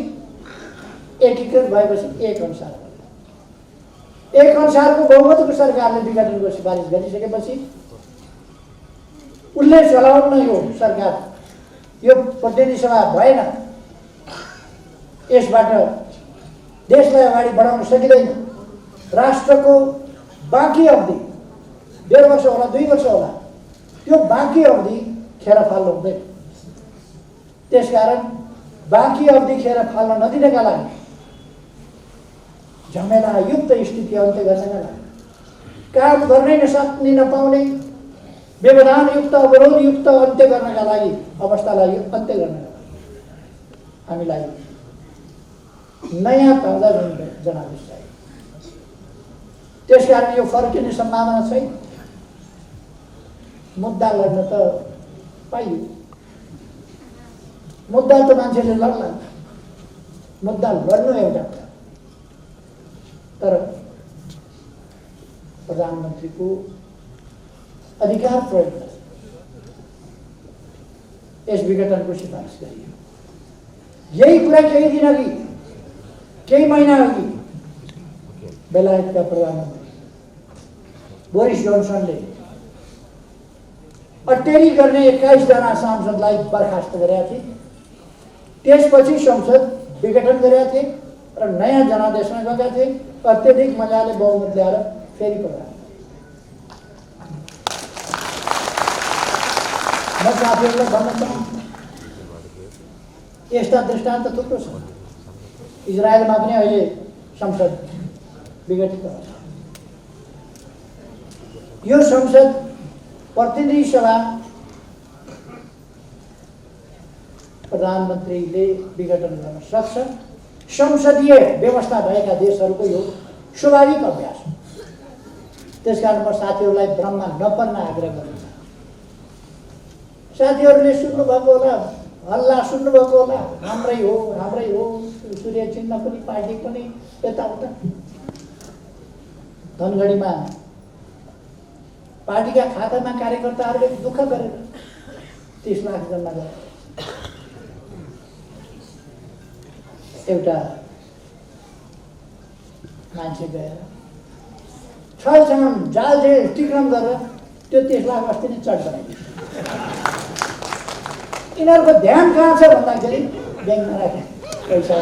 Speaker 1: एकीकृत भएपछि 1 अनुसार बन्यो। 1 अनुसारको बहुमतको सरकारले विघटनको सिफारिस गरिसकेपछि उसले चलाउन यो सरकार, यो प्रतिनिधि सभा भएन, यसबाट देशलाई अगाडि बढाउन सकिँदैन। राष्ट्रको बाँकी अवधि 1.5 वर्ष होला, 2 वर्ष होला, त्यो बाँकी अवधि खेर फाल्नु हुँदैन। त्यसकारण बाँकी अवधि खेर फाल्न नदिनका लागि, झमेलायुक्त स्थिति अन्त्य गर्नका लागि, काम गर्नै नसक्ने नपाउने व्यवधानयुक्त अवरोधयुक्त अन्त्य गर्नका लागि, अवस्थालाई अन्त्य गर्नका लागि हामीलाई नयाँ ताजा जनादेश चाहियो। त्यसकारण यो फर्किने सम्भावना छैन। मुद्दा लड्न त पाइयो, मुद्दा त मान्छेले लड्ला, मुद्दा लड्नु एउटा कुरा, तर प्रधानमन्त्रीको अधिकार प्रयोग गरेर यस विघटनको सिफारिस गरियो। यही कुरा केही दिन अघि, केही महिना अघि बेलायतका प्रधानमन्त्री बोरिस जोन्सनले अटेरी गर्ने 21 जना सांसदलाई बर्खास्त गरेका थिए। त्यसपछि संसद विघटन गरेका थिए र नयाँ जनादेशमा गएका थिए। अत्यधिक मजाले बहुमत ल्याएर फेरि प्रधान। म साथीहरूलाई भन्न चाहन्छु, यस्ता दृष्टान्त थुप्रो छ। इजरायलमा पनि अहिले संसद विघटित भएको छ। यो संसद प्रतिनिधि सभा प्रधानमन्त्रीले विघटन गर्न सक्छ। संसदीय व्यवस्था भएका देशहरूको यो स्वाभाविक अभ्यास हो। त्यसकारण म साथीहरूलाई भ्रममा नपर्न आग्रह गर्छु। साथीहरूले सुन्नुभएको होला, हल्ला सुन्नुभएको होला, हाम्रै हो, सूर्य चिन्ह पनि पार्टी पनि यताउता। धनगढीमा पार्टीका खातामा कार्यकर्ताहरूले दुःख गरेर 30 लाख जम्मा गरे। एउटा मान्छे गएर छलसँग जालझेल टिक्रम गरेर त्यो 30 लाख अस्ति नै चट बनाइदियो। यिनीहरूको ध्यान कहाँ छ भन्दाखेरि ब्याङ्कमा राखे पैसा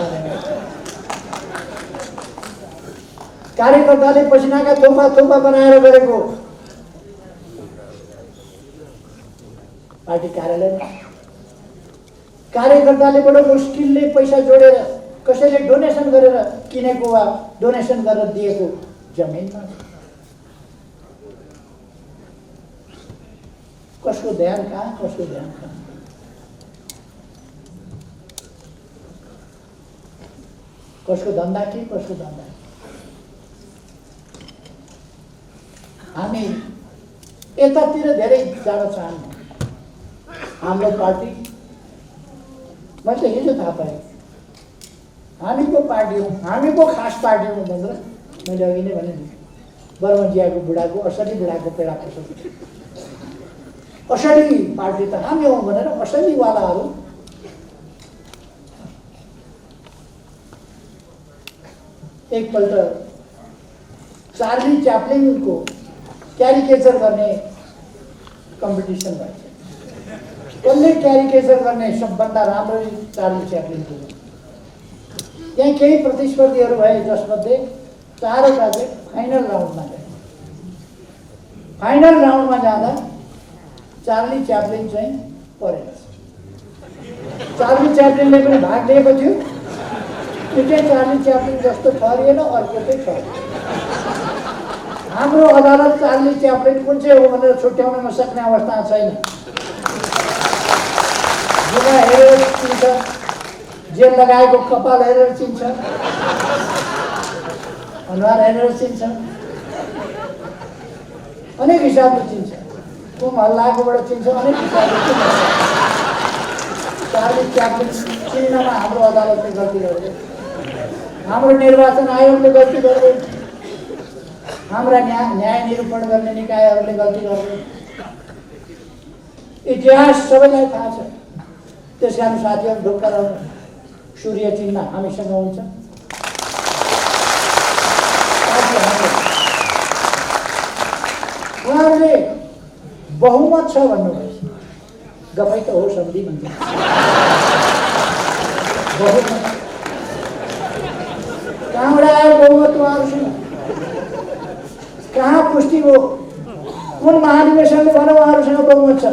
Speaker 1: कार्यकर्ताले पसिनाका थोपा थोपा बनाएर गरेको पार्टी कार्यालयमा कार्यकर्ताले बडो मुस्किलले पैसा जोडेर कसैले डोनेसन गरेर किनेको वा डोनेसन गरेर दिएको जमिनमा कसको ध्यान कहाँ कसको ध्यान कहाँ कसको धन्दा के कसको धन्दा हामी यतातिर धेरै जान चाहन्छु हाम्रो पार्टी मैले हिजो थाहा पाएँ हामी को पार्टी हो हामी को खास पार्टी हो भनेर मैले अघि नै भने नि बर्मजियाको बुढाको असली बुढाको पेडा पसल असली पार्टी त हामी हौँ भनेर असलीवालाहरू एकपल्ट चार्ली च्याप्लिनको क्यारिकेचर गर्ने कम्पिटिसन भएछ कसले क्यारिकेचर गर्ने सबभन्दा राम्ररी चार्ली च्याप्लिनको त्यहाँ केही प्रतिस्पर्धीहरू भए जसमध्ये 4वटा चाहिँ फाइनल राउन्डमा गए फाइनल राउन्डमा जाँदा चार्ली च्याप्लिन चाहिँ परेछ चार्ली च्याप्लिनले पनि भाग लिएको थियो त्यो चाहिँ चार्ली च्याप्लिन जस्तो ठहरिएन अर्को चाहिँ ठहरियो हाम्रो अदालत चार्ली च्याप्लिन कुन चाहिँ हो भनेर छुट्याउन नसक्ने अवस्था छैन जुगा हेरेर चिन्छ जेल लगाएको कपाल हेरेर चिन्छ अनुहार हेरेर चिन्छ अनेक हिसाबले चिन्छ कुम हल्लाएकोबाट चिन्छ अनेक हिसाबले चिन्छ चार्ली च्याप्लिन चिन्नमा हाम्रो अदालतले गल्ती गर्यो हाम्रो निर्वाचन आयोगले गल्ती गर्यो हाम्रा न्याय निरूपण गर्ने निकायहरूले गल्ती गर्यो इतिहास सबैलाई थाहा छ त्यस कारण साथीहरू ढोका रहनु सूर्य चिन्ह हामीसँग हुन्छ उहाँहरूले बहुमत छ भन्नुभएछ गफै त हो सम्धि भन्छ बहुमत कहाँबाट आयो बहुमत उहाँहरूसँग कहाँ पुष्टि हो कुन महाधिवेशनले भनौँ उहाँहरूसँग बहुमत छ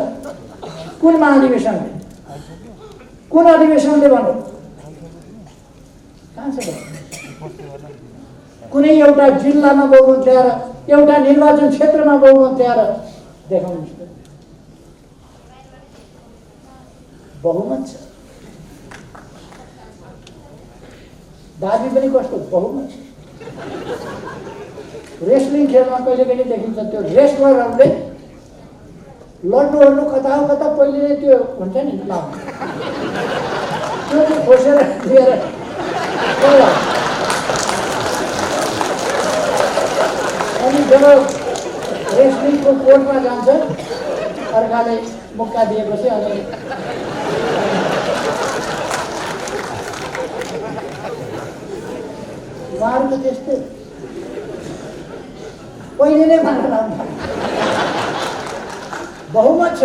Speaker 1: कुन महाधिवेशनले कुन अधिवेशनले भनौँ कहाँ छ कुनै एउटा जिल्लामा बहुमत ल्याएर एउटा निर्वाचन क्षेत्रमा बहुमत ल्याएर देखाउनुहोस् त बहुमत छ दाबी पनि कस्तो बहुमत छ रेस्लिङ खेलमा कहिले कहिले देखिन्छ त्यो रेस्लरहरूले लड्नु कता हो कता पहिले नै त्यो हुन्छ नि लाउनु त्यो चाहिँ खोसेर लिएर अनि जब रेस्लिङको कोर्टमा जान्छ अर्काले मुक्का दिएपछि अनि उहाँहरूको त्यस्तै पहिले नै मान्न बहुमत छ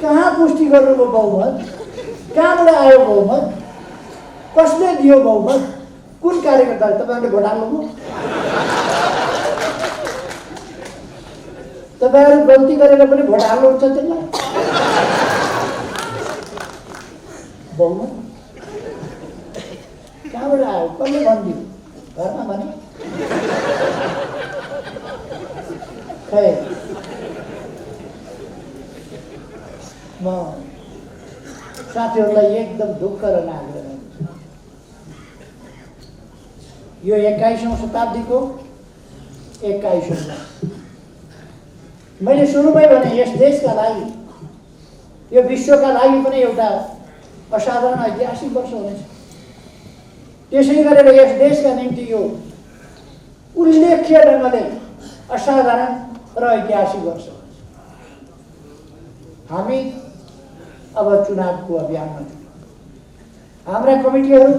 Speaker 1: कहाँ पुष्टि गर्नुभयो बहुमत कहाँबाट आयो बहुमत कसले दियो बहुमत कुन कार्यकर्ताले तपाईँहरूले भोट हाल्नुभयो तपाईँहरू गल्ती गरेर पनि भोट हाल्नुहुन्छ त्यसलाई बहुमत कहाँबाट आयो कसले भनिदियो घरमा भने खै म साथीहरूलाई एकदम ढुक्क र आग्रह यो 21औं शताब्दीको 21औं मैले सुरुमै भने यस देशका लागि यो विश्वका लागि पनि एउटा असाधारण ऐतिहासिक वर्ष हुनेछ त्यसै गरेर यस देशका निम्ति यो उल्लेख्य ढङ्गले असाधारण र ऐतिहासिक वर्ष हुनेछ हामी अब चुनावको अभियानमा छौँ हाम्रा कमिटीहरू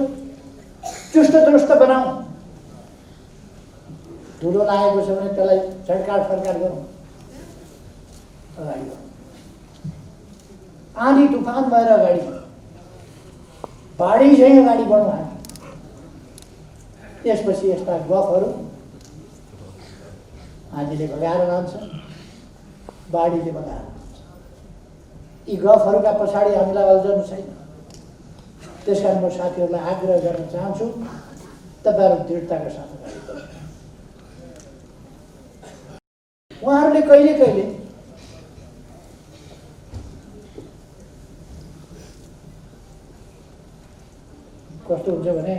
Speaker 1: चुस्त दुरुस्त बनाऊ धुलो लागेको छ भने त्यसलाई छड्काड फड्काड गरौँ अगाडि आँधी तुफान भएर अगाडि बाढी चाहिँ अगाडि बढ्नु हामी। त्यसपछि यस्ता गफहरू आँधीले भगाएर लान्छ, बाढीले भगाएर लान्छ। यी गफहरूका पछाडि हामीलाई अल्झनु छैन। त्यसकारण म साथीहरूलाई आग्रह गर्न चाहन्छु, तपाईँहरू दृढताका साथ अगाडि बढ्नु। उहाँहरूले कहिले कहिले कस्तो हुन्छ भने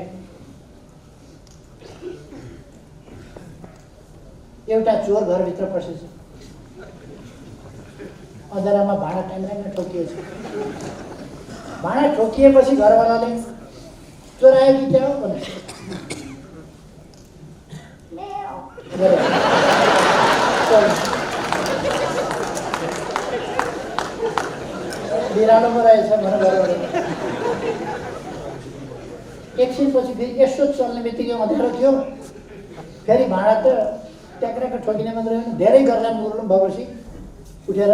Speaker 1: एउटा चोर घरभित्र पसेछ, अँधारामा भाँडा ट्याङ्ग्याङ्ग ठोकिएछ। भाँडा ठोकिएपछि घरवालाले चोर आयो कि क्या हो भने बिरालोमा रहेछ भनेर घरवाला एकछिनपछि फेरि यसो चल्ने बित्तिकै अँध्यारो थियो। फेरि भाँडा त ट्याक्राको ठोकिने मात्रै होइन, धेरै गर्लान गुर्नु भएपछि उठेर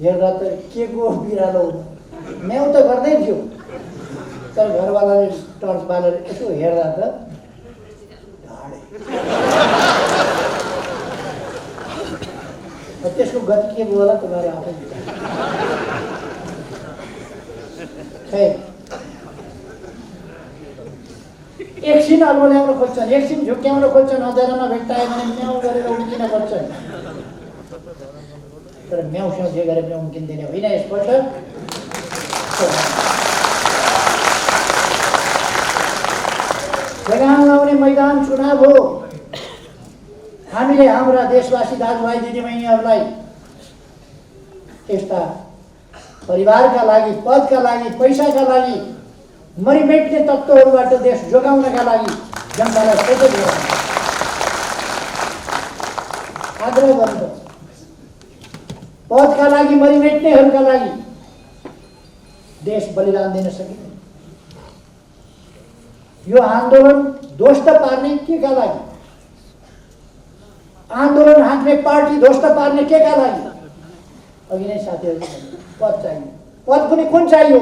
Speaker 1: हेर्दा त के को बिरालो हो, म्याउ त गर्दै थियो। तर घरवालाले टर्च बालेर यसो हेर्दा त ढाडे। त्यसको गति के भयो होला तपाईँहरू आफै खै। एकछिन अल्मल्याउन खोज्छन्, एकछिन झुक्क्याउन खोज्छन्, अँध्यारोमा भेट्टायो भने म्याउ गरेर उम्किन खोज्छन्। तर म्याउसँग जे गरेर पनि उम्किँदैन होइन। यसपल्ट लगाम लाउने मैदान चुनाव हो। हामीले हाम्रा देशवासी दाजुभाइ दिदीबहिनीहरूलाई यस्ता परिवारका लागि, पदका लागि, पैसाका लागि मरिमेट्ने तत्त्वहरूबाट देश जोगाउनका लागि जनतालाई सचेत गराउनु आग्रह गर्नुपर्छ। पदका लागि, मरिमेट्नेहरूका लागि देश बलिदान दिन सकिँदैन। यो आन्दोलन ध्वस्त पार्ने केका लागि, आन्दोलन हाँक्ने पार्टी ध्वस्त पार्ने केका लागि? अघि नै साथीहरूले पद चाहियो। पद पनि कुन चाहियो?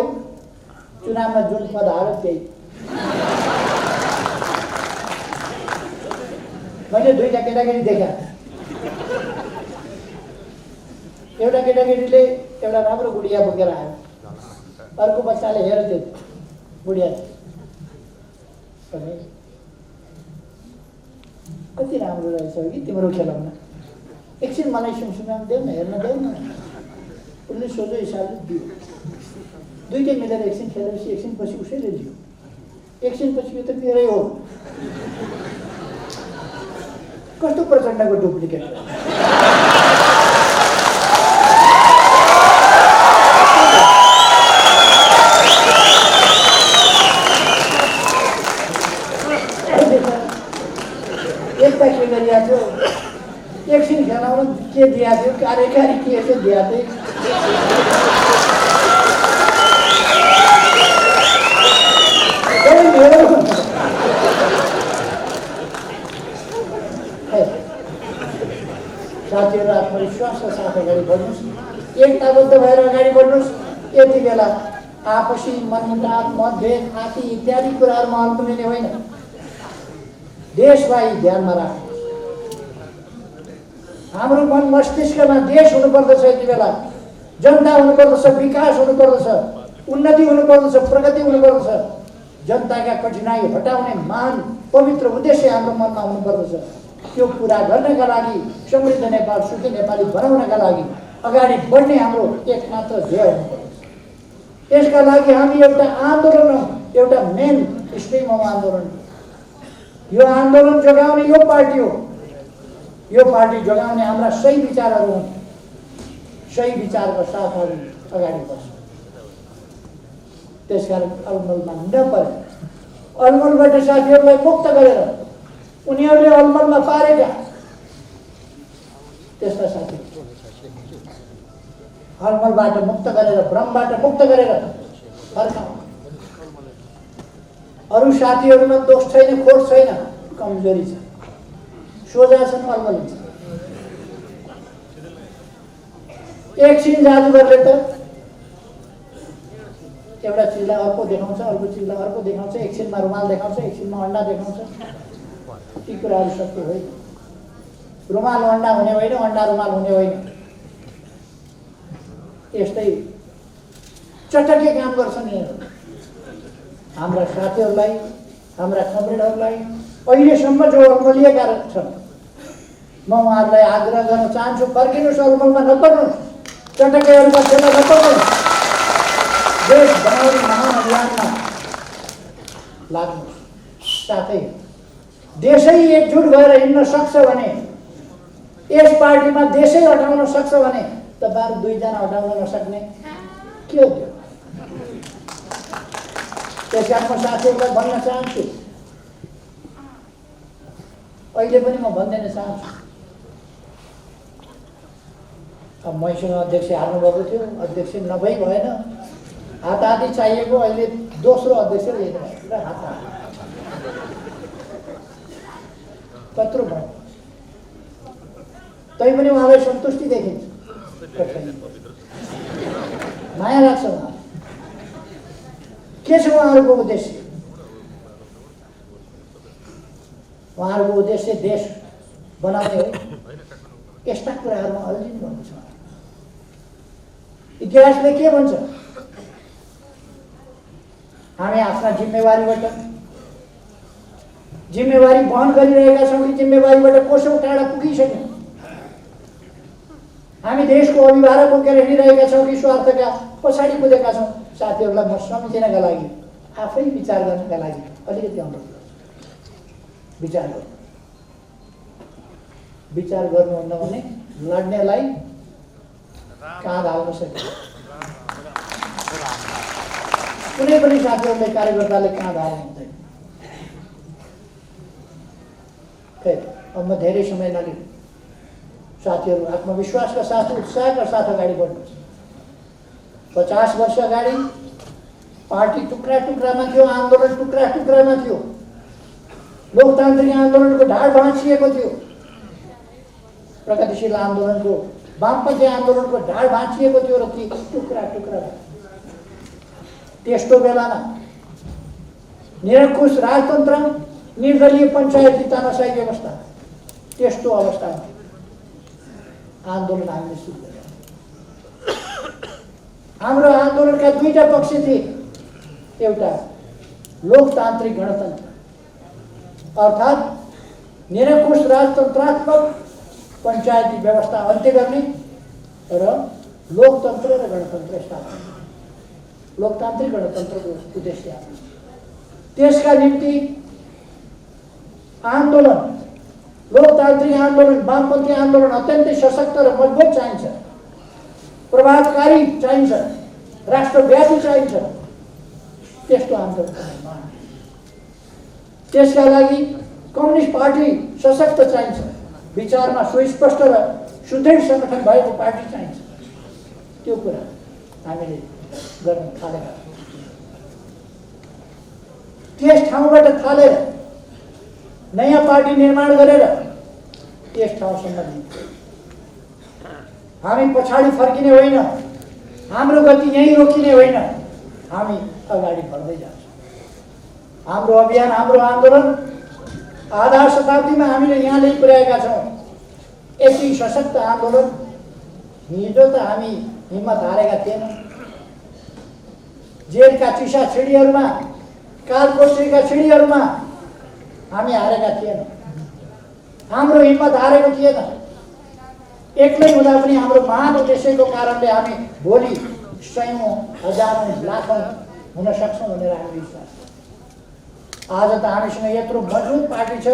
Speaker 1: चुनावमा जुन पद हाल्यो त्यही। मैले दुईटा केटाकेटी देखा। एउटा केटाकेटीले एउटा राम्रो गुडिया बोकेर आयो, अर्को बच्चाले हेर्थ्यो गुडिया कति राम्रो रहेछ कि तिम्रो खेलाउन, एकछिन मलाई सुमसुमामा देऊ न, हेर्न देऊ न। उसले सोझो हिसाबले दियो। दुईटै मिलेर एकछिन खेलेपछि एकछिनपछि उसैले लियो। एकछिनपछि यो त मेरै हो। कस्तो प्रचण्डको डुप्लिकेट। एकता के गरिएको थियो, एकछिन खेलाउन के दिएको थियो, कार्यकारी के चाहिँ दिएको थियो। साथीहरू आत्मविश्वासका साथ अगाडि बढ्नुहोस्, एकताबद्ध भएर अगाडि बढ्नुहोस्। यति बेला आपसी मनमुटाव, मतभेद आदि इत्यादि कुराहरूमा अल्मलिने होइन। देशलाई ध्यानमा राख्नुहोस्। हाम्रो मन मस्तिष्कमा देश हुनुपर्दछ। यति बेला जनता हुनुपर्दछ, विकास हुनुपर्दछ, उन्नति हुनुपर्दछ, प्रगति हुनुपर्दछ। जनताका कठिनाई हटाउने महान पवित्र उद्देश्य हाम्रो मनमा हुनुपर्दछ। त्यो पुरा गर्नका लागि, समृद्ध नेपाल, सुखी नेपाली बनाउनका लागि अगाडि बढ्ने हाम्रो एकमात्र ध्येय हुनुपर्दछ। यसका लागि हामी एउटा आन्दोलन, एउटा मेन स्ट्रिम अफ आन्दोलन, यो आन्दोलन जोगाउने यो पार्टी हो। यो पार्टी जोगाउने हाम्रा सही विचारहरू हुन्। सही विचारका साथ हामी अगाडि बढ्छौँ। त्यसकारण अलमलमा नपरे, अलमलबाट साथीहरूलाई मुक्त गरेर उनीहरूले अलमलमा पारेका त्यस्ता साथी अलमलबाट मुक्त गरेर, भ्रमबाट मुक्त गरेर फर्काउँ। अरू साथीहरूमा दोष छैन, खोट छैन, कमजोरी छ, सोझा छन्, अलमल छ। एकछिन जादुगरले त एउटा चिजलाई अर्को देखाउँछ, अर्को चिजलाई अर्को देखाउँछ, एकछिनमा रुमाल देखाउँछ, एकछिनमा अन्डा देखाउँछ। ती कुराहरू सत्य होइन। रुमाल अन्डा हुने होइन, अन्डा रुमाल हुने होइन। यस्तै चटके काम गर्छन् यिनीहरू। हाम्रा साथीहरूलाई, हाम्रा कमरेडहरूलाई अहिलेसम्म जो अल्मलिएका छन्, म उहाँहरूलाई आग्रह गर्न चाहन्छु, फर्किनुहोस्, अल्मलमा नपर्नुहोस्, चटकेहरूमा फेला नपर्नुहोस्, देश बनाउने महान अभियानमा लाग्नुहोस्। साथै देशै एकजुट भएर हिँड्न सक्छ भने, यस पार्टीमा देशै हटाउन सक्छ भने तपाईहरु दुईजना हटाउन नसक्ने के हो त्यो? त्यसकारण म साथीहरूलाई भन्न चाहन्छु, अहिले पनि म भन्दैन चाहन्छु, अब मैसँग अध्यक्ष हार्नुभएको थियो, अध्यक्ष नभई भएन, हाताहाती चाहिएको, अहिले दोस्रो अध्यक्ष लिएर हात कत्रो भयो, तैपनि उहाँलाई सन्तुष्टि देखिन्छ, माया लाग्छ उहाँ। के छ उहाँहरूको उद्देश्य? उहाँहरूको उद्देश्य देश बनाउने हो। यस्ता कुराहरूमा अल्झिनु भएको छ। इतिहासले के भन्छ? हामी आफ्ना जिम्मेवारी वहन गरिरहेका छौँ कि जिम्मेवारीबाट कोसौँ टाढा पुगिसक्यौँ? हामी देशको अभिभावक बोकेर हिँडिरहेका छौँ कि स्वार्थका पछाडि कुदेका छौँ? साथीहरूलाई म सम्झिनका लागि, आफै विचार गर्नका लागि अलिकति अनुरोध गर्छु। विचार गर्नुहुन्न भने लड्नेलाई काँध हाल्न सकिन्छ। कुनै पनि साथीहरूले, कार्यकर्ताले काँध हाल्नु हुँदैन। अब म धेरै समय नलिउँ, साथीहरू आत्मविश्वासका साथ, उत्साहका साथ अगाडि बढ्नुहोस्। 50 वर्ष अगाडि पार्टी टुक्रा टुक्रामा थियो, आन्दोलन टुक्रा टुक्रामा थियो, लोकतान्त्रिक आन्दोलनको ढाड भाँचिएको थियो, प्रगतिशील आन्दोलनको, वामपन्थी आन्दोलनको ढाड भाँचिएको थियो र ती टुक्रा टुक्रा। त्यस्तो बेलामा निरङ्कुश राजतन्त्र, निर्दलीय पञ्चायती तानाशाही व्यवस्था, त्यस्तो अवस्थामा आन्दोलन हामीले सुरु गर्यौँ। हाम्रो आन्दोलनका दुईटा पक्ष थिए। एउटा लोकतान्त्रिक गणतन्त्र अर्थात् निरङ्कुश राजतन्त्रात्मक पञ्चायती व्यवस्था अन्त्य गर्ने र लोकतन्त्र र गणतन्त्र स्थापना। लोकतान्त्रिक गणतन्त्रको उद्देश्य त्यसका निम्ति आन्दोलन, लोकतान्त्रिक आन्दोलन, वामपन्थी आन्दोलन अत्यन्तै सशक्त र मजबुत चाहिन्छ, प्रभावकारी चाहिन्छ, राष्ट्रव्यापी चाहिन्छ। त्यस्तो आन्दोलन निर्माण, त्यसका लागि कम्युनिस्ट पार्टी सशक्त चाहिन्छ, विचारमा सुस्पष्ट र सुदृढ संगठन भएको पार्टी चाहिन्छ। त्यो कुरा हामीले गर्न थालेका। त्यस ठाउँबाट थालेर नयाँ पार्टी निर्माण गरेर त्यस ठाउँसम्म हामी पछाडि फर्किने होइन, हाम्रो गति यहीँ रोकिने होइन, हामी अगाडि बढ्दै जान्छौँ। हाम्रो अभियान, हाम्रो आन्दोलन आधा शताब्दीमा हामीले यहाँ ल्याइ पुर्याएका छौँ। यति सशक्त आन्दोलन हिजो त हामी हिम्मत हारेका थिएनौँ। जेलका चिसा छिडीहरूमा, कालकोठरीका छिडीहरूमा हामी हारेका थिएनौँ। हाम्रो हिम्मत हारेको थिएन। एक्लै हुँदा पनि हाम्रो महान उद्देश्यको कारणले हामी भोलि सयौँ, हजारौँ, लाखौँ हुन सक्छौँ भनेर हामी विश्वास। आज त हामीसँग यत्रो मजबुत पार्टी छ,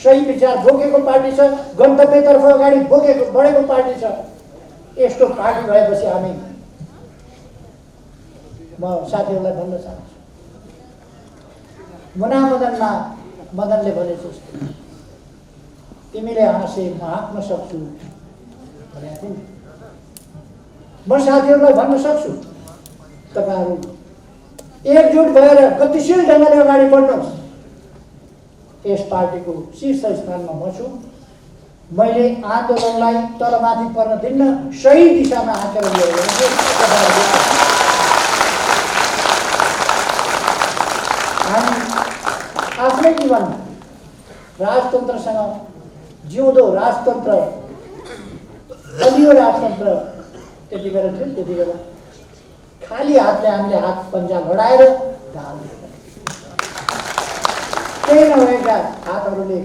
Speaker 1: सही विचार बोकेको पार्टी छ, गन्तव्यतर्फ अगाडि बढेको पार्टी छ। यस्तो पार्टी भएपछि हामी, म साथीहरूलाई भन्न चाहन्छु, मुनामदनमा मदनले भने जस्तो, तिमीले हाँसे म हाँक्न सक्छु भनेको थिएँ। म साथीहरूलाई भन्न सक्छु, तपाईँहरू एकजुट भएर गतिशील ढङ्गले अगाडि बढ्नुहोस्। यस पार्टीको शीर्ष स्थानमा म छु। मैले आन्दोलनलाई तलमाथि पर्न दिन्न, सही दिशामा हाँकेर लिएर जीवन राजतन्त्रसँग जिउँदो राजतन्त्र, बलियो राजतन्त्र त्यति बेला थियो। त्यति बेला खाली हातले हामीले हात पन्जा लडाएर ढाल केही नभएका हातहरूले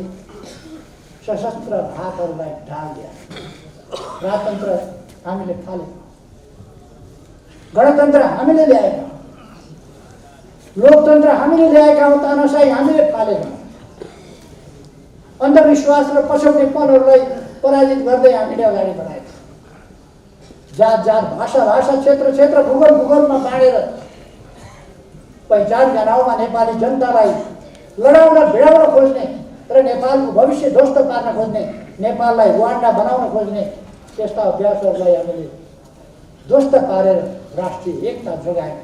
Speaker 1: सशस्त्र हातहरूलाई ढाल दिए। राजतन्त्र हामीले थाल्यौँ, गणतन्त्र हामीले ल्याएका, लोकतन्त्र हामीले ल्याएका हौँ, तानाशाही हामीले फालेका, अन्धविश्वास र पछौटेपनहरूलाई पराजित गर्दै हामीले अगाडि बढाएका, जात जात भाषा भाषा क्षेत्र क्षेत्र भूगोल भूगोलमा बाँडेर पहिचानका नाउँमा नेपाली जनतालाई लडाउन भिडाउन खोज्ने र नेपालको भविष्य ध्वस्त पार्न खोज्ने, नेपाललाई रुवान्डा बनाउन खोज्ने त्यस्ता अभ्यासहरूलाई हामीले ध्वस्त पारेर राष्ट्रिय एकता जोगायौँ।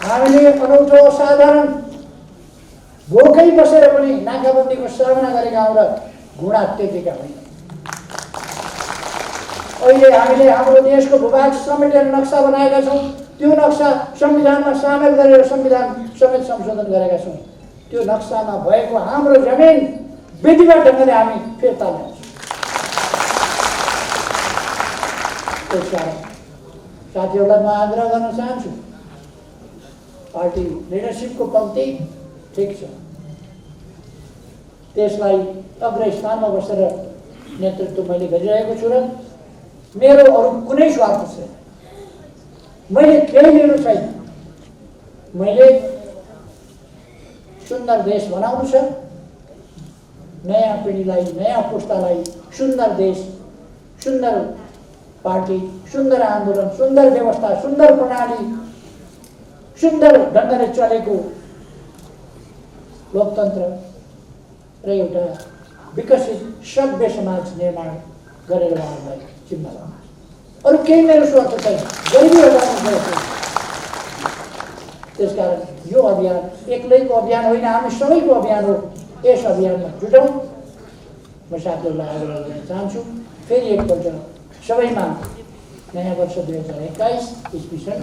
Speaker 1: हामीले अनौठो असाधारण भोकै बसेर पनि नाकाबन्दीको सामना गरेका हौँ र घुँडा टेकेका होइन। अहिले हामीले हाम्रो देशको भूभाग समेटेर नक्सा बनाएका छौँ। त्यो नक्सा संविधानमा सामेल गरेर संविधान समेत संशोधन गरेका छौँ। त्यो नक्सामा भएको हाम्रो जमिन विधिवत ढङ्गले हामी फिर्ता ल्याउँछौँ। त्यसकारण साथीहरूलाई म आग्रह गर्न चाहन्छु, पार्टी लिडरसिपको पङ्क्ति ठिक छ, त्यसलाई अग्रस्थानमा बसेर नेतृत्व मैले गरिरहेको छु र मेरो अरू कुनै स्वार्थ छैन। मैले केही लिनु छैन। मैले सुन्दर देश बनाउनु छ, नयाँ पिँढीलाई, नयाँ पुस्तालाई सुन्दर देश, सुन्दर पार्टी, सुन्दर आन्दोलन, सुन्दर व्यवस्था, सुन्दर प्रणाली, सुन्दर ढङ्गले चलेको लोकतन्त्र र एउटा विकसित सभ्य समाज निर्माण गरेर उहाँहरूलाई चिन्ता लाउनु। अरू केही मेरो स्वार्थ छैन, गरिबी हटाउनु पर्छ। त्यसकारण यो अभियान एक्लैको अभियान होइन, हामी सबैको अभियान हो। यस अभियानमा जुटौँ। म साथीहरूलाई आग्रह गर्न चाहन्छु, फेरि एकपल्ट सबैमा नयाँ वर्ष 2021 इस्वी सन्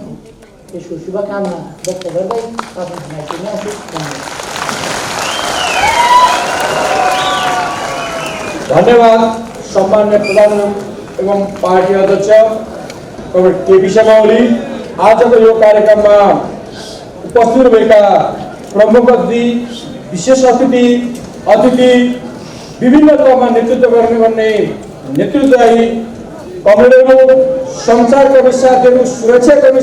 Speaker 1: यसको शुभकामना व्यक्त गर्दै आफ्नो भनाइ टुङ्ग्याउँछु।
Speaker 2: धन्यवाद सम्मान्य प्रधान एवं पार्टी अध्यक्ष कमरेड केपी शर्मा ओली। आजको यो कार्यक्रममा उपस्थित भएका प्रमुख अतिथि, विशेष अतिथि, विभिन्न तहमा नेतृत्व गर्ने नेतृत्वदायी कमरेडहरू, संचारकर्मी साथीहरू, सुरक्षाकर्मी